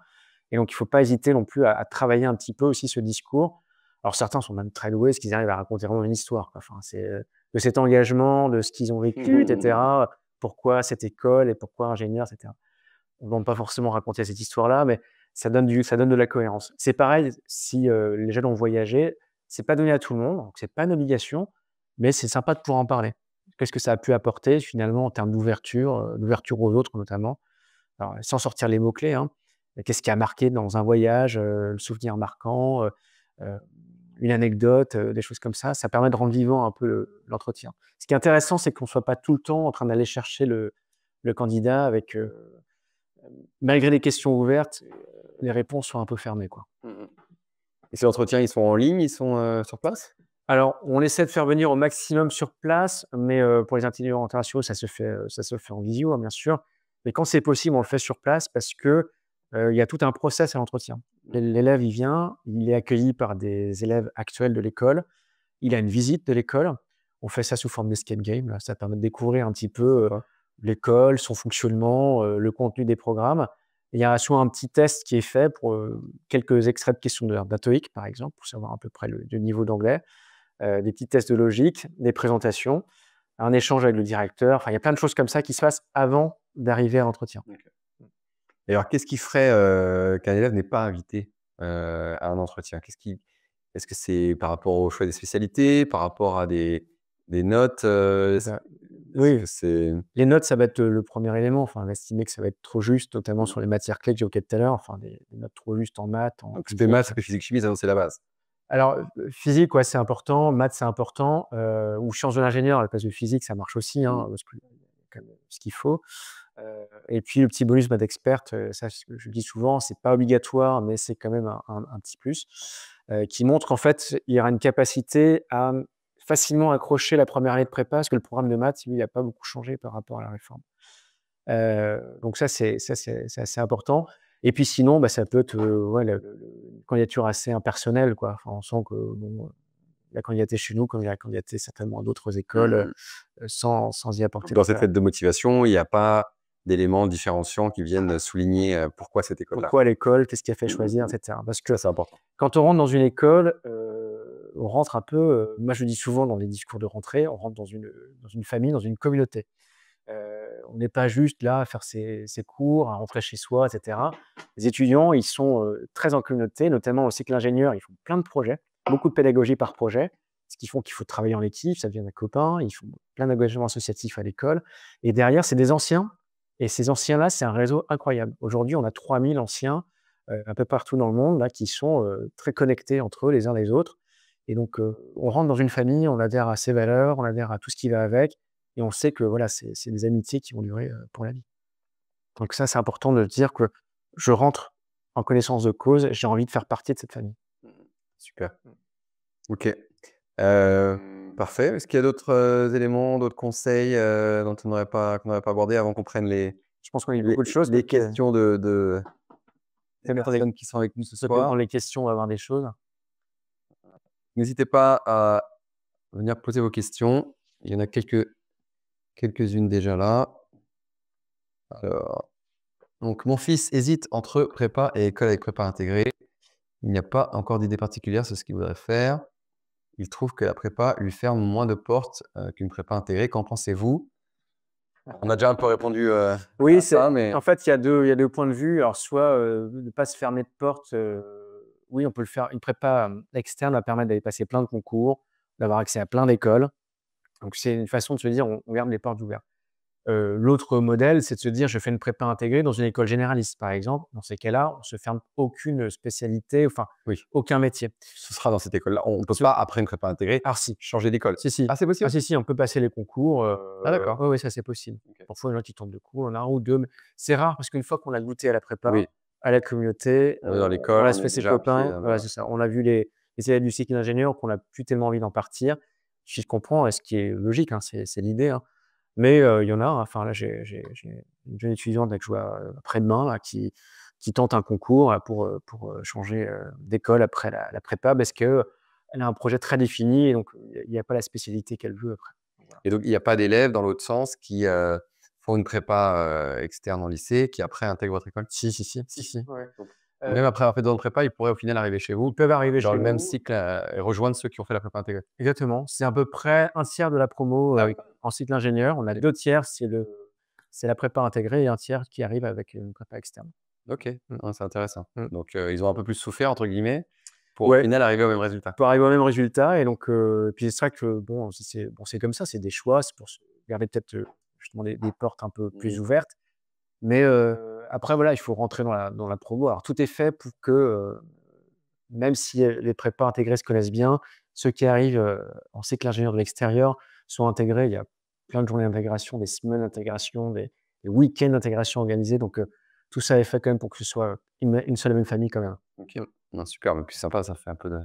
S2: et donc il ne faut pas hésiter non plus à travailler un petit peu aussi ce discours. Alors certains sont même très doués, parce qu'ils arrivent à raconter vraiment une histoire, quoi. Enfin, c'est, de cet engagement, de ce qu'ils ont vécu et cetera. Pourquoi cette école et pourquoi ingénieur et cetera. On ne demande pas forcément raconter cette histoire-là, mais ça donne de la cohérence. C'est pareil si, les jeunes ont voyagé, c'est pas donné à tout le monde, donc c'est pas une obligation, mais c'est sympa de pouvoir en parler. Qu'est-ce que ça a pu apporter finalement en termes d'ouverture, d'ouverture aux autres notamment? Alors, sans sortir les mots-clés, hein, mais qu'est-ce qui a marqué dans un voyage, le souvenir marquant, heu, une anecdote, des choses comme ça. Ça permet de rendre vivant un peu l'entretien. Ce qui est intéressant, c'est qu'on ne soit pas tout le temps en train d'aller chercher le candidat avec, malgré les questions ouvertes, les réponses sont un peu fermées, quoi.
S1: Mmh. Et ces entretiens, ils sont en ligne, ils sont, sur place?
S2: Alors, on essaie de faire venir au maximum sur place, mais pour les intelligents internationaux, ça se fait en visio, hein, bien sûr. Mais quand c'est possible, on le fait sur place parce que, il y a tout un process à l'entretien. L'élève, il vient, il est accueilli par des élèves actuels de l'école, il a une visite de l'école. On fait ça sous forme d'escape game, là, ça permet de découvrir un petit peu,
S1: Sympa.
S2: l'école, son fonctionnement, le contenu des programmes. Il y a souvent un petit test qui est fait pour, quelques extraits de questions d'un TOEIC, par exemple, pour savoir à peu près le niveau d'anglais, des petits tests de logique, des présentations, un échange avec le directeur. Enfin, il y a plein de choses comme ça qui se passent avant d'arriver à l'entretien.
S1: OK. Et alors qu'est-ce qui ferait, qu'un élève n'est pas invité, à un entretien? Est-ce que c'est par rapport au choix des spécialités, par rapport à des notes,
S2: Bah,
S1: est-ce
S2: oui,
S1: que c'est
S2: les notes, ça va être, le premier élément. Enfin, on va estimer que ça va être trop juste, notamment
S1: mmh,
S2: sur les matières clés que j'évoquais tout à l'heure, enfin des notes trop justes en maths, en
S1: donc spé
S2: physique.
S1: maths, spé physique, chimie, ça c'est la base?
S2: Alors, physique, ouais, c'est important, maths, c'est important, ou sciences de l'ingénieur à la place de physique, ça marche aussi,
S1: Mmh.
S2: hein, parce qu'il y a quand même ce qu'il faut. Et puis le petit bonus maths expert, ça je le dis souvent, c'est pas obligatoire, mais c'est quand même un petit plus, qui montre qu'en fait, il y aura une capacité à, facilement accrocher la première année de prépa, parce que le programme de maths, lui, il a pas beaucoup changé par rapport à la réforme. Donc ça c'est assez important et puis sinon, bah, ça peut être, ouais, une candidature assez impersonnelle, quoi. Enfin, on sent que bon, il a candidaté chez nous comme il a candidaté certainement à d'autres écoles,
S1: Mmh.
S2: sans y
S1: Donc
S2: apporter de
S1: dans cette
S2: valeur.
S1: lettre de motivation, il y a pas d'éléments différenciants qui viennent souligner, pourquoi cette école-là?
S2: Pourquoi l'école? Qu'est-ce qui a fait
S1: Mmh mh,
S2: choisir et
S1: mmh.
S2: cetera? Parce
S1: Ça,
S2: que
S1: c'est important.
S2: quand on rentre dans une école, on rentre un peu, moi je le dis souvent dans les discours de rentrée, on rentre dans une famille, dans une communauté. On n'est pas juste là à faire ses cours, à rentrer chez soi et cetera. Les étudiants, ils sont, très en communauté, notamment au cycle ingénieur, ils font plein de projets, beaucoup de pédagogie par projet, ce qui font qu'il faut travailler en équipe, ça devient des copains, ils font plein d'engagements associatifs à l'école et derrière, c'est des anciens et ces anciens-là, c'est un réseau incroyable. Aujourd'hui, on a 3000 anciens, un peu partout dans le monde là, qui sont, très connectés entre eux, les uns les autres et donc on rentre dans une famille, on adhère à ses valeurs, on adhère à tout ce qui va avec et on sait que voilà, c'est des amitiés qui vont durer, pour la vie. Donc ça, c'est important de se dire que je rentre en connaissance de cause, j'ai envie de faire partie de cette famille.
S1: Mmh mh. Super. OK. Parfait. Est-ce qu'il y a d'autres, éléments, d'autres conseils, dont qu'on n'aurait pas abordés avant qu'on prenne
S2: Je pense qu'on a eu beaucoup de choses,
S1: les
S2: peut-être que
S1: questions de
S2: C'est bien.
S1: personnes qui sont avec nous ce
S2: Ça peut être dans
S1: soir.
S2: les questions, on va avoir des choses.
S1: N'hésitez pas à venir poser vos questions. Il y en a quelques-unes déjà là. Alors, donc mon fils hésite entre prépa et école avec prépa intégrée. Il n'y a pas encore d'idée particulière sur ce qu'il voudrait faire. Il trouve que la prépa lui ferme moins de portes, qu'une prépa intégrée. Qu'en pensez-vous? On a déjà un peu répondu,
S2: Oui,
S1: à ça, mais
S2: en fait, il y a 2 points de vue. Alors soit, ne pas se fermer de porte, oui, on peut le faire. Une prépa, externe va permettre d'aller passer plein de concours, d'avoir accès à plein d'écoles. Donc c'est une façon de se dire: «On garde les portes ouvertes». L'autre modèle, c'est de se dire: «Je fais une prépa intégrée dans une école généraliste», par exemple. Dans ces cas-là, on se ferme aucune spécialité, enfin,
S1: oui,
S2: aucun métier.
S1: ce sera dans cette école-là. On ne peut
S2: Ce
S1: pas, après une prépa intégrée,
S2: alors si,
S1: changer d'école.
S2: si, si.
S1: Ah, c'est
S2: Ah
S1: possible?
S2: si, si, on peut passer les concours,
S1: Ah d'accord.
S2: ouais, ouais, ça c'est possible.
S1: OK.
S2: Parfois, il y en a qui tentent de coup, on a un ou 2, mais c'est rare parce qu'une fois qu'on a goûté à la prépa,
S1: Oui,
S2: à la communauté,
S1: on est dans
S2: on
S1: l'école,
S2: a
S1: on
S2: se
S1: est
S2: fait ses
S1: déjà pied
S2: copains, voilà,
S1: là-bas.
S2: c'est ça. On a vu les élèves du cycle d'ingénieur qu'on a plus tellement envie d'en partir. Je comprends, et ce qui est logique, hein, c'est l'idée, hein. Mais il y en a, hein, enfin là, j'ai une jeune étudiante là que je vois, après-demain là, qui tente un concours là pour changer, d'école après la prépa parce qu'elle a un projet très défini et donc il y a pas la spécialité qu'elle veut après. Voilà.
S1: Et donc il n'y a pas d'élèves dans l'autre sens qui, font une prépa, externe en lycée, qui après intègrent votre école?
S2: Si, si, si, si,
S1: Si?
S2: si.
S1: Ouais, donc
S2: Heu,
S1: même après avoir fait 2 ans de prépa, ils pourraient au final arriver chez vous,
S2: Ils peuvent arriver
S1: dans
S2: chez
S1: le même
S2: nous.
S1: cycle, et rejoindre ceux qui ont fait la prépa intégrée?
S2: Exactement, c'est à peu près un tiers de la promo,
S1: Ah oui,
S2: en cycle ingénieur. On a
S1: OK.
S2: 2 tiers, c'est la prépa intégrée et un tiers qui arrive avec une prépa externe.
S1: OK,
S2: Mmh,
S1: ah, c'est intéressant.
S2: mmh.
S1: Donc ils ont un peu plus «souffert» entre guillemets, pour au
S2: Ouais.
S1: final arriver au même résultat.
S2: Pour arriver au même résultat et donc puis c'est vrai que bon, si c'est comme ça, c'est des choix, c'est pour se garder peut-être, justement des portes un peu
S1: Mmh.
S2: plus ouvertes. Mais après voilà, il faut rentrer dans la promo. Alors tout est fait pour que, même si, les prépas intégrés se connaissent bien, ceux qui arrivent, en cycle ingénieur de l'extérieur soient intégrés. Il y a plein de journées d'intégration, des semaines d'intégration, des week-ends d'intégration organisés donc tout ça est fait quand même pour que ce soit une seule et même famille quand même.
S1: OK, non super, mais puis sympa, ça fait un peu de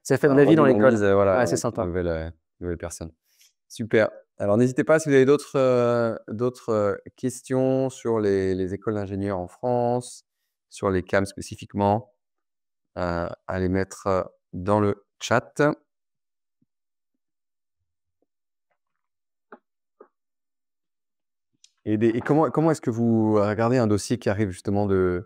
S2: C'est fait dans
S1: ça
S2: la vie, dans l'école.
S1: redynamise, voilà,
S2: Ouais, c'est
S1: une
S2: sympa.
S1: nouvelle personne. Super. Alors n'hésitez pas si vous avez d'autres, questions sur les écoles d'ingénieurs en France, sur les CAM spécifiquement, à les mettre, dans le chat. Et comment est-ce que vous regardez un dossier qui arrive justement de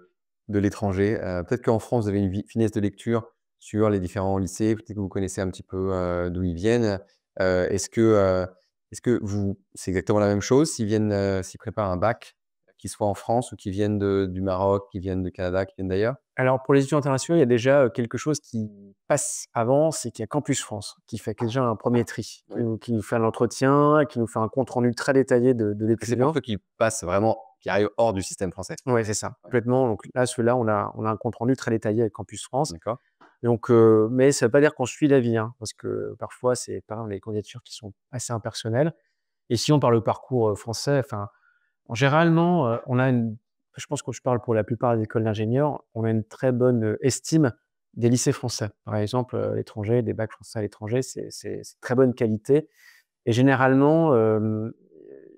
S1: l'étranger? Peut-être qu'en France, vous avez une finesse de lecture sur les différents lycées, peut-être que vous connaissez un petit peu, d'où ils viennent. Est-ce que vous c'est exactement la même chose s'ils préparent un bac, qu'ils soient en France ou qu'ils viennent du Maroc, qu'ils viennent du Canada, qu'ils viennent d'ailleurs?
S2: Alors pour les étudiants internationaux, il y a déjà, quelque chose qui passe avant, c'est qu'il y a Campus France, qui fait déjà un premier tri,
S1: Oui.
S2: qui nous fait un entretien, qui nous fait un compte rendu très détaillé de
S1: Et c'est pour
S2: l'étudiant.
S1: ceux qui passent vraiment qui arrivent hors du système français?
S2: Ouais, c'est ça,
S1: Ouais.
S2: complètement. Donc là, ceux-là, on a un compte rendu très détaillé avec Campus France.
S1: D'accord.
S2: Donc mais ça ne veut pas dire qu'on suit l'avis, hein, parce que parfois, c'est pareil, on a des candidatures qui sont assez impersonnelles. Et sinon par le parcours, français, enfin, généralement, on a une je pense que je parle pour la plupart des écoles d'ingénieurs, on a une très bonne, estime des lycées français. Par exemple, à l'étranger, des bacs français à l'étranger, c'est de très bonne qualité et généralement,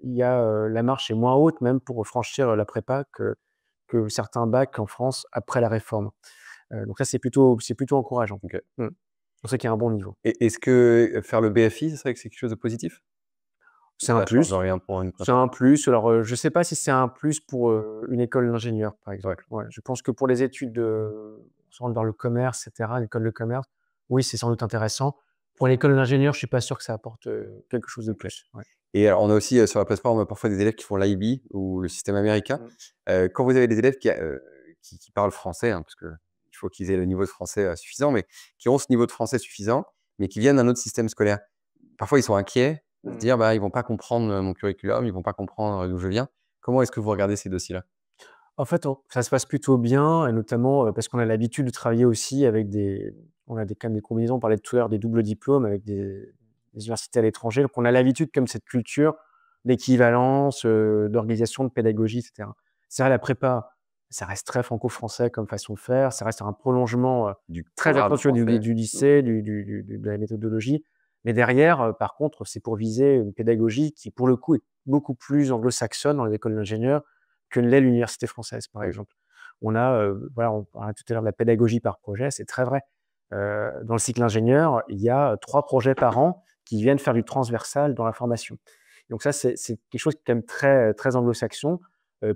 S2: il y a, la marche est moins haute même pour franchir, la prépa que certains bacs en France après la réforme. Donc ça, c'est plutôt encourageant.
S1: OK.
S2: Mmh. On sait qu'il y a un bon niveau.
S1: Et est-ce que, faire le BFI, ce serait que c'est quelque chose de positif?
S2: C'est un
S1: Ça change
S2: plus.
S1: rien pour une
S2: C'est
S1: prépa?
S2: un plus. Alors, je ne sais pas si c'est un plus pour, une école d'ingénieur, par
S1: Ouais.
S2: exemple. Ouais, je pense que pour les études on se rentre dans le commerce et cetera, l'école de commerce, oui, c'est sans doute intéressant. Pour l'école d'ingénieur, je ne suis pas sûr que ça apporte, quelque chose de
S1: OK.
S2: plus. Ouais.
S1: Et alors on a aussi, sur la plateforme, parfois des élèves qui font l'IB ou le système américain.
S2: Mmh.
S1: Quand vous avez des élèves qui parlent français, hein, parce qu'il faut qu'ils aient le niveau de français, suffisant, mais qui ont ce niveau de français suffisant, mais qui viennent d'un autre système scolaire. Parfois, ils sont inquiets de se
S2: Mmh.
S1: dire: «Bah, ils vont pas comprendre, mon curriculum, ils vont pas comprendre, d'où je viens». Comment est-ce que vous regardez ces dossiers-là?
S2: En fait, ça se passe plutôt bien et notamment, parce qu'on a l'habitude de travailler aussi avec on a quand même des combinaisons, on parlait tout à l'heure des doubles diplômes avec des universités à l'étranger. Donc on a l'habitude comme cette culture d'équivalence, d'organisation, de pédagogie et cetera. C'est vrai la prépa, ça reste très franco-français comme façon de faire, ça reste un prolongement,
S1: Du
S2: très
S1: programme
S2: attentionné
S1: français?
S2: du
S1: Mmh.
S2: lycée, de la méthodologie. Mais derrière, par contre, c'est pour viser une pédagogie qui, pour le coup, est beaucoup plus anglo-saxonne dans les écoles d'ingénieurs que ne l'est l'université française, par
S1: Oui.
S2: exemple. Voilà, on parlait tout à l'heure de la pédagogie par projet, c'est très vrai. Dans le cycle ingénieur, il y a 3 projets par an qui viennent faire du transversal dans la formation. Donc ça, c'est quelque chose qui est quand même très, très anglo-saxon.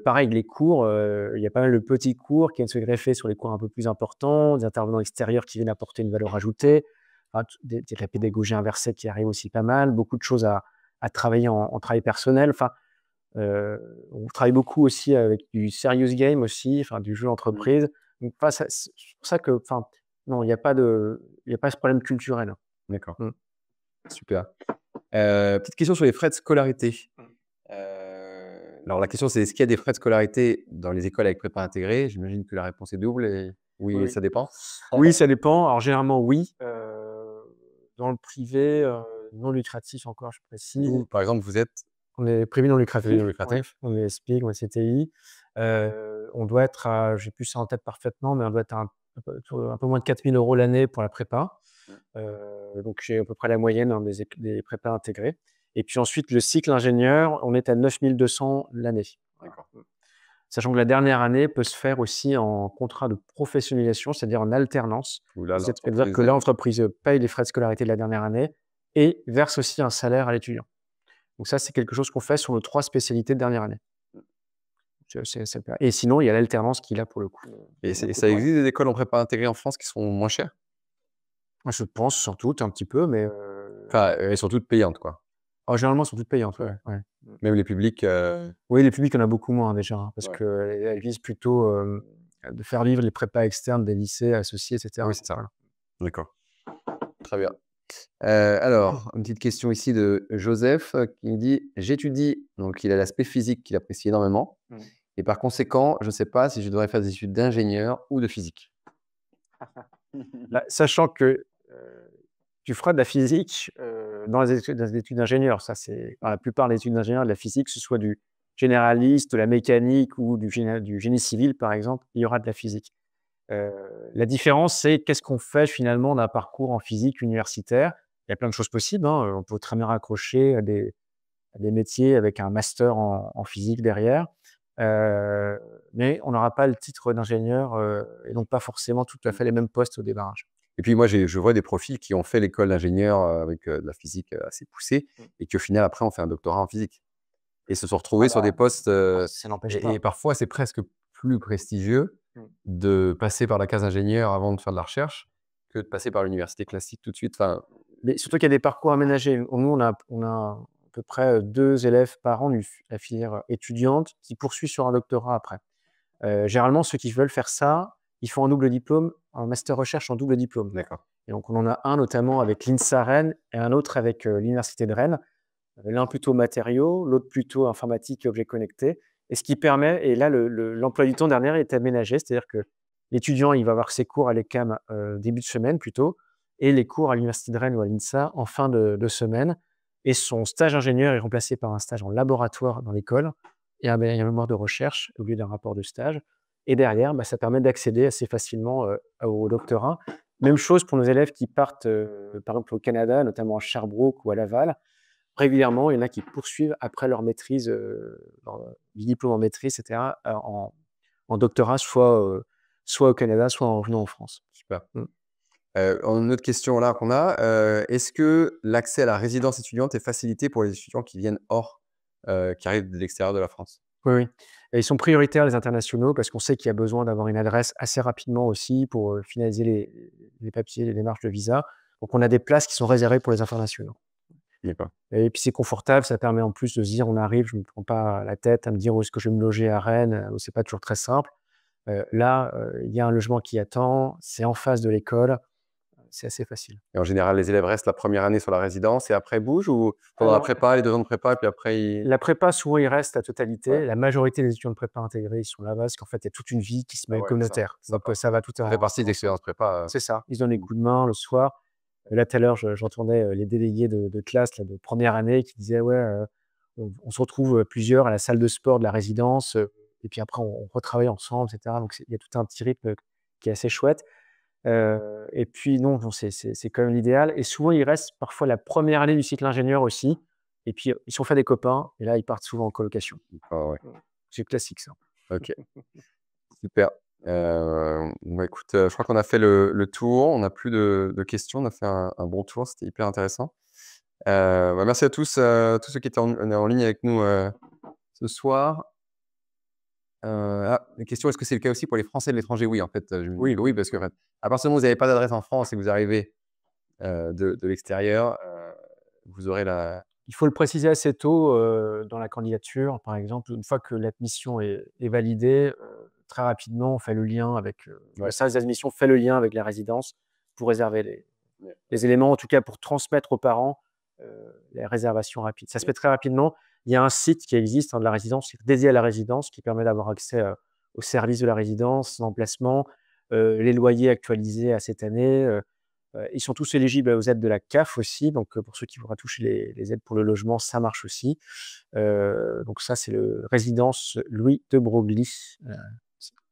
S2: Pareil, les cours, il y a pas mal de petits cours qui viennent se greffer sur les cours un peu plus importants, des intervenants extérieurs qui viennent apporter une valeur ajoutée, enfin, de la pédagogie inversée qui arrive aussi pas mal, beaucoup de choses à travailler en travail personnel. Enfin, on travaille beaucoup aussi avec du serious game aussi, enfin du jeu
S1: Mmh.
S2: d'entreprise. Donc enfin, c'est pour ça que, enfin, non, il y a pas ce problème culturel.
S1: D'accord,
S2: Mmh.
S1: super. Petite question sur les frais de scolarité.
S2: Mmh.
S1: Alors la question c'est est-ce qu'il y a des frais de scolarité dans les écoles avec prépa intégrée? J'imagine que la réponse est double et
S2: Oui,
S1: oui,
S2: oui.
S1: ça dépend?
S2: Oui, ça dépend. Alors généralement oui, dans le privé, non lucratif encore, je précise.
S1: Vous, par exemple, vous êtes
S2: On est privé non
S1: privé non
S2: lucratif, oui.
S1: lucratif?
S2: On est SPIC, on est CTI. On doit être à, j'ai plus ça en tête parfaitement, mais on doit être à un peu moins de 4 000 € l'année pour la prépa.
S1: Mmh.
S2: Donc j'ai à peu près la moyenne, hein, des prépas intégrées. Et puis ensuite, le cycle ingénieur, on est à 9 200 l'année. Voilà.
S1: D'accord.
S2: Sachant que la dernière année peut se faire aussi en contrat de professionnalisation, c'est-à-dire en alternance.
S1: Où là,
S2: C'est-à-dire que
S1: l'entreprise,
S2: l'entreprise paye les frais de scolarité de la dernière année et verse aussi un salaire à l'étudiant. Donc ça, c'est quelque chose qu'on fait sur nos 3 spécialités de dernière année. Et sinon, il y a l'alternance qui, là, pour le coup,
S1: et
S2: coûte
S1: ça
S2: moins.
S1: existe des écoles en prépa intégrée en France qui sont moins chères?
S2: Moi, je pense sans doute un petit peu, mais
S1: Enfin, elles sont toutes payantes, quoi?
S2: généralement, elles sont toutes payantes, ouais,
S1: Ouais.
S2: ouais. Mmh.
S1: Même les publics,
S2: Oui, les publics, il y en a beaucoup moins déjà, hein, parce
S1: ouais.
S2: qu'elles visent plutôt, de faire vivre les prépas externes des lycées associés, et
S1: Oui,
S2: cetera.
S1: c'est ça.
S2: Voilà.
S1: D'accord. Très bien. Alors, une petite question ici de Joseph, qui me dit: «J'étudie», donc il a l'aspect physique qu'il apprécie énormément
S2: Mmh.
S1: et par conséquent, je ne sais pas si je devrais faire des études d'ingénieur ou de physique.
S2: Bah, sachant que, tu feras de la physique, dans les études d'ingénieur. Ça, c'est dans la plupart des études d'ingénieur, de la physique, que ce soit du généraliste, de la mécanique ou du génie civil, par exemple, il y aura de la physique. Heu, la différence, c'est qu'est-ce qu'on fait finalement d'un parcours en physique universitaire? Il y a plein de choses possibles, hein, on peut très bien raccrocher à des métiers avec un master en physique derrière, heu, mais on n'aura pas le titre d'ingénieur, et donc pas forcément tout à
S1: Mmh.
S2: fait les mêmes postes au démarrage.
S1: Et puis moi, je vois des profils qui ont fait l'école d'ingénieur, avec, de la physique, assez poussée
S2: Mmh.
S1: et qui au final après ont fait un doctorat en physique et se sont
S2: Ah
S1: retrouvés sur des
S2: bah,
S1: postes,
S2: ça n'empêche
S1: et
S2: pas.
S1: parfois c'est presque plus prestigieux
S2: Mmh.
S1: de passer par la case ingénieur avant de faire de la recherche que de passer par l'université classique tout de suite. Enfin,
S2: Mais surtout qu'il y a des parcours aménagés. Nous, on a à peu près, 2 élèves par an du la filière étudiante qui poursuit sur un doctorat après. Généralement, ceux qui veulent faire ça, ils font un double diplôme, un master recherche en double diplôme.
S1: d'accord.
S2: Et donc on en a un notamment avec l'INSA Rennes et un autre avec, l'université de Rennes. L'un plutôt matériaux, l'autre plutôt informatique et objets connectés. Et ce qui permet, et là l'emploi du temps dernier est aménagé, c'est-à-dire que l'étudiant, il va avoir ses cours à l'ECAM, début de semaine plutôt, et les cours à l'université de Rennes ou à l'INSA en fin de semaine, et son stage ingénieur est remplacé par un stage en laboratoire dans l'école et un mémoire de recherche au lieu d'un rapport de stage, et derrière, bah, ça permet d'accéder assez facilement, au doctorat. Même chose pour nos élèves qui partent, par exemple au Canada, notamment à Sherbrooke ou à Laval. Régulièrement, il y en a qui poursuivent après leur maîtrise, leur diplôme en maîtrise, et cetera, en doctorat, soit au Canada, soit en revenant en France.
S1: Super.
S2: Mmh.
S1: Une autre question là qu'on a, est-ce que l'accès à la résidence étudiante est facilité pour les étudiants qui viennent hors, qui arrivent de l'extérieur de la France?
S2: Oui, oui, et ils sont prioritaires, les internationaux, parce qu'on sait qu'il y a besoin d'avoir une adresse assez rapidement aussi pour, finaliser les papiers, les démarches de visa. Donc on a des places qui sont réservées pour les internationaux.
S1: D'accord.
S2: Et puis c'est confortable, ça permet en plus de se dire: «On arrive, je ne me prends pas la tête à me dire où est-ce que je vais me loger à Rennes», où c'est pas toujours très simple. Là, il y a un logement qui attend, c'est en face de l'école, c'est assez facile.
S1: Et en général, les élèves restent la première année sur la résidence et après bougent ou pendant la
S2: Alors,
S1: prépa, les 2 ans de prépa et puis après ils
S2: la prépa, souvent, il reste la
S1: ouais,
S2: totalité. La majorité des étudiants de prépa intégrés, ils sont là-bas parce qu'en fait, il y a toute une vie qui se
S1: ah
S2: met
S1: ouais, ça,
S2: communautaire. Donc,
S1: sympa.
S2: ça va tout
S1: Ça fait
S2: en
S1: partie de
S2: ensemble.
S1: l'expérience prépa,
S2: C'est ça, ils se donnent des
S1: mmh,
S2: coups de main le soir. Là, tout à l'heure, j'entendais, les délégués de classe là, de première année qui disaient: «Ouais, on se retrouve, plusieurs à la salle de sport de la résidence, et puis après on retravaille ensemble», et cetera. Donc il y a tout un petit rythme, qui est assez chouette. Et puis non, non, c'est quand même l'idéal, et souvent ils restent parfois la première année du cycle ingénieur aussi, et puis, ils se sont fait des copains et là ils partent souvent en colocation.
S1: ah ouais,
S2: Mmh. C'est classique ça.
S1: OK, super. Bah, écoute, je crois qu'on a fait le tour. On n'a plus de questions. On a fait un bon tour. C'était hyper intéressant. Bah, merci à tous ceux qui étaient en ligne avec nous, ce soir. La question, est-ce que c'est le cas aussi pour les Français de l'étranger? Oui, en fait, je me dis
S2: Oui,
S1: que oui, parce qu'en fait, à partir du moment où vous n'avez pas d'adresse en France et que vous arrivez, de l'extérieur, vous aurez la
S2: il faut le préciser assez tôt, dans la candidature. Par exemple, une fois que l'admission est validée, très rapidement, on fait le lien avec, le
S1: ouais,
S2: service d'admission fait le lien avec la résidence pour réserver
S1: ouais,
S2: les éléments, en tout cas pour transmettre aux parents, les réservations rapides. Ça se
S1: ouais.
S2: fait très rapidement. Il y a un site qui existe, hein, de la résidence, dédié à la résidence, qui permet d'avoir accès, aux services de la résidence, l'emplacement, les loyers actualisés à cette année, ils sont tous éligibles aux aides de la CAF aussi, donc pour ceux qui voudraient toucher les aides pour le logement, ça marche aussi. Donc ça, c'est le résidence Louis de Broglie,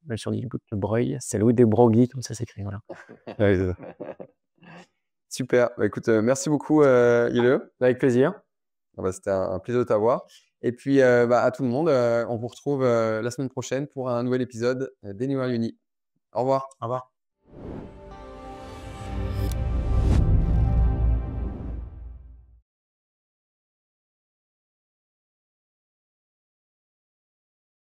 S2: même si on dit de Broglie, c'est Louis de Broglie comme ça s'écrit, voilà.
S1: Ouais, c'est ça. Super. Bah, écoute, merci beaucoup, Ile.
S2: Avec plaisir.
S1: Ah bah, c'était un plaisir de t'avoir et puis, bah, à tout le monde, on vous retrouve, la semaine prochaine pour un nouvel épisode, d'Anywhere Uni. Au revoir.
S2: Au revoir.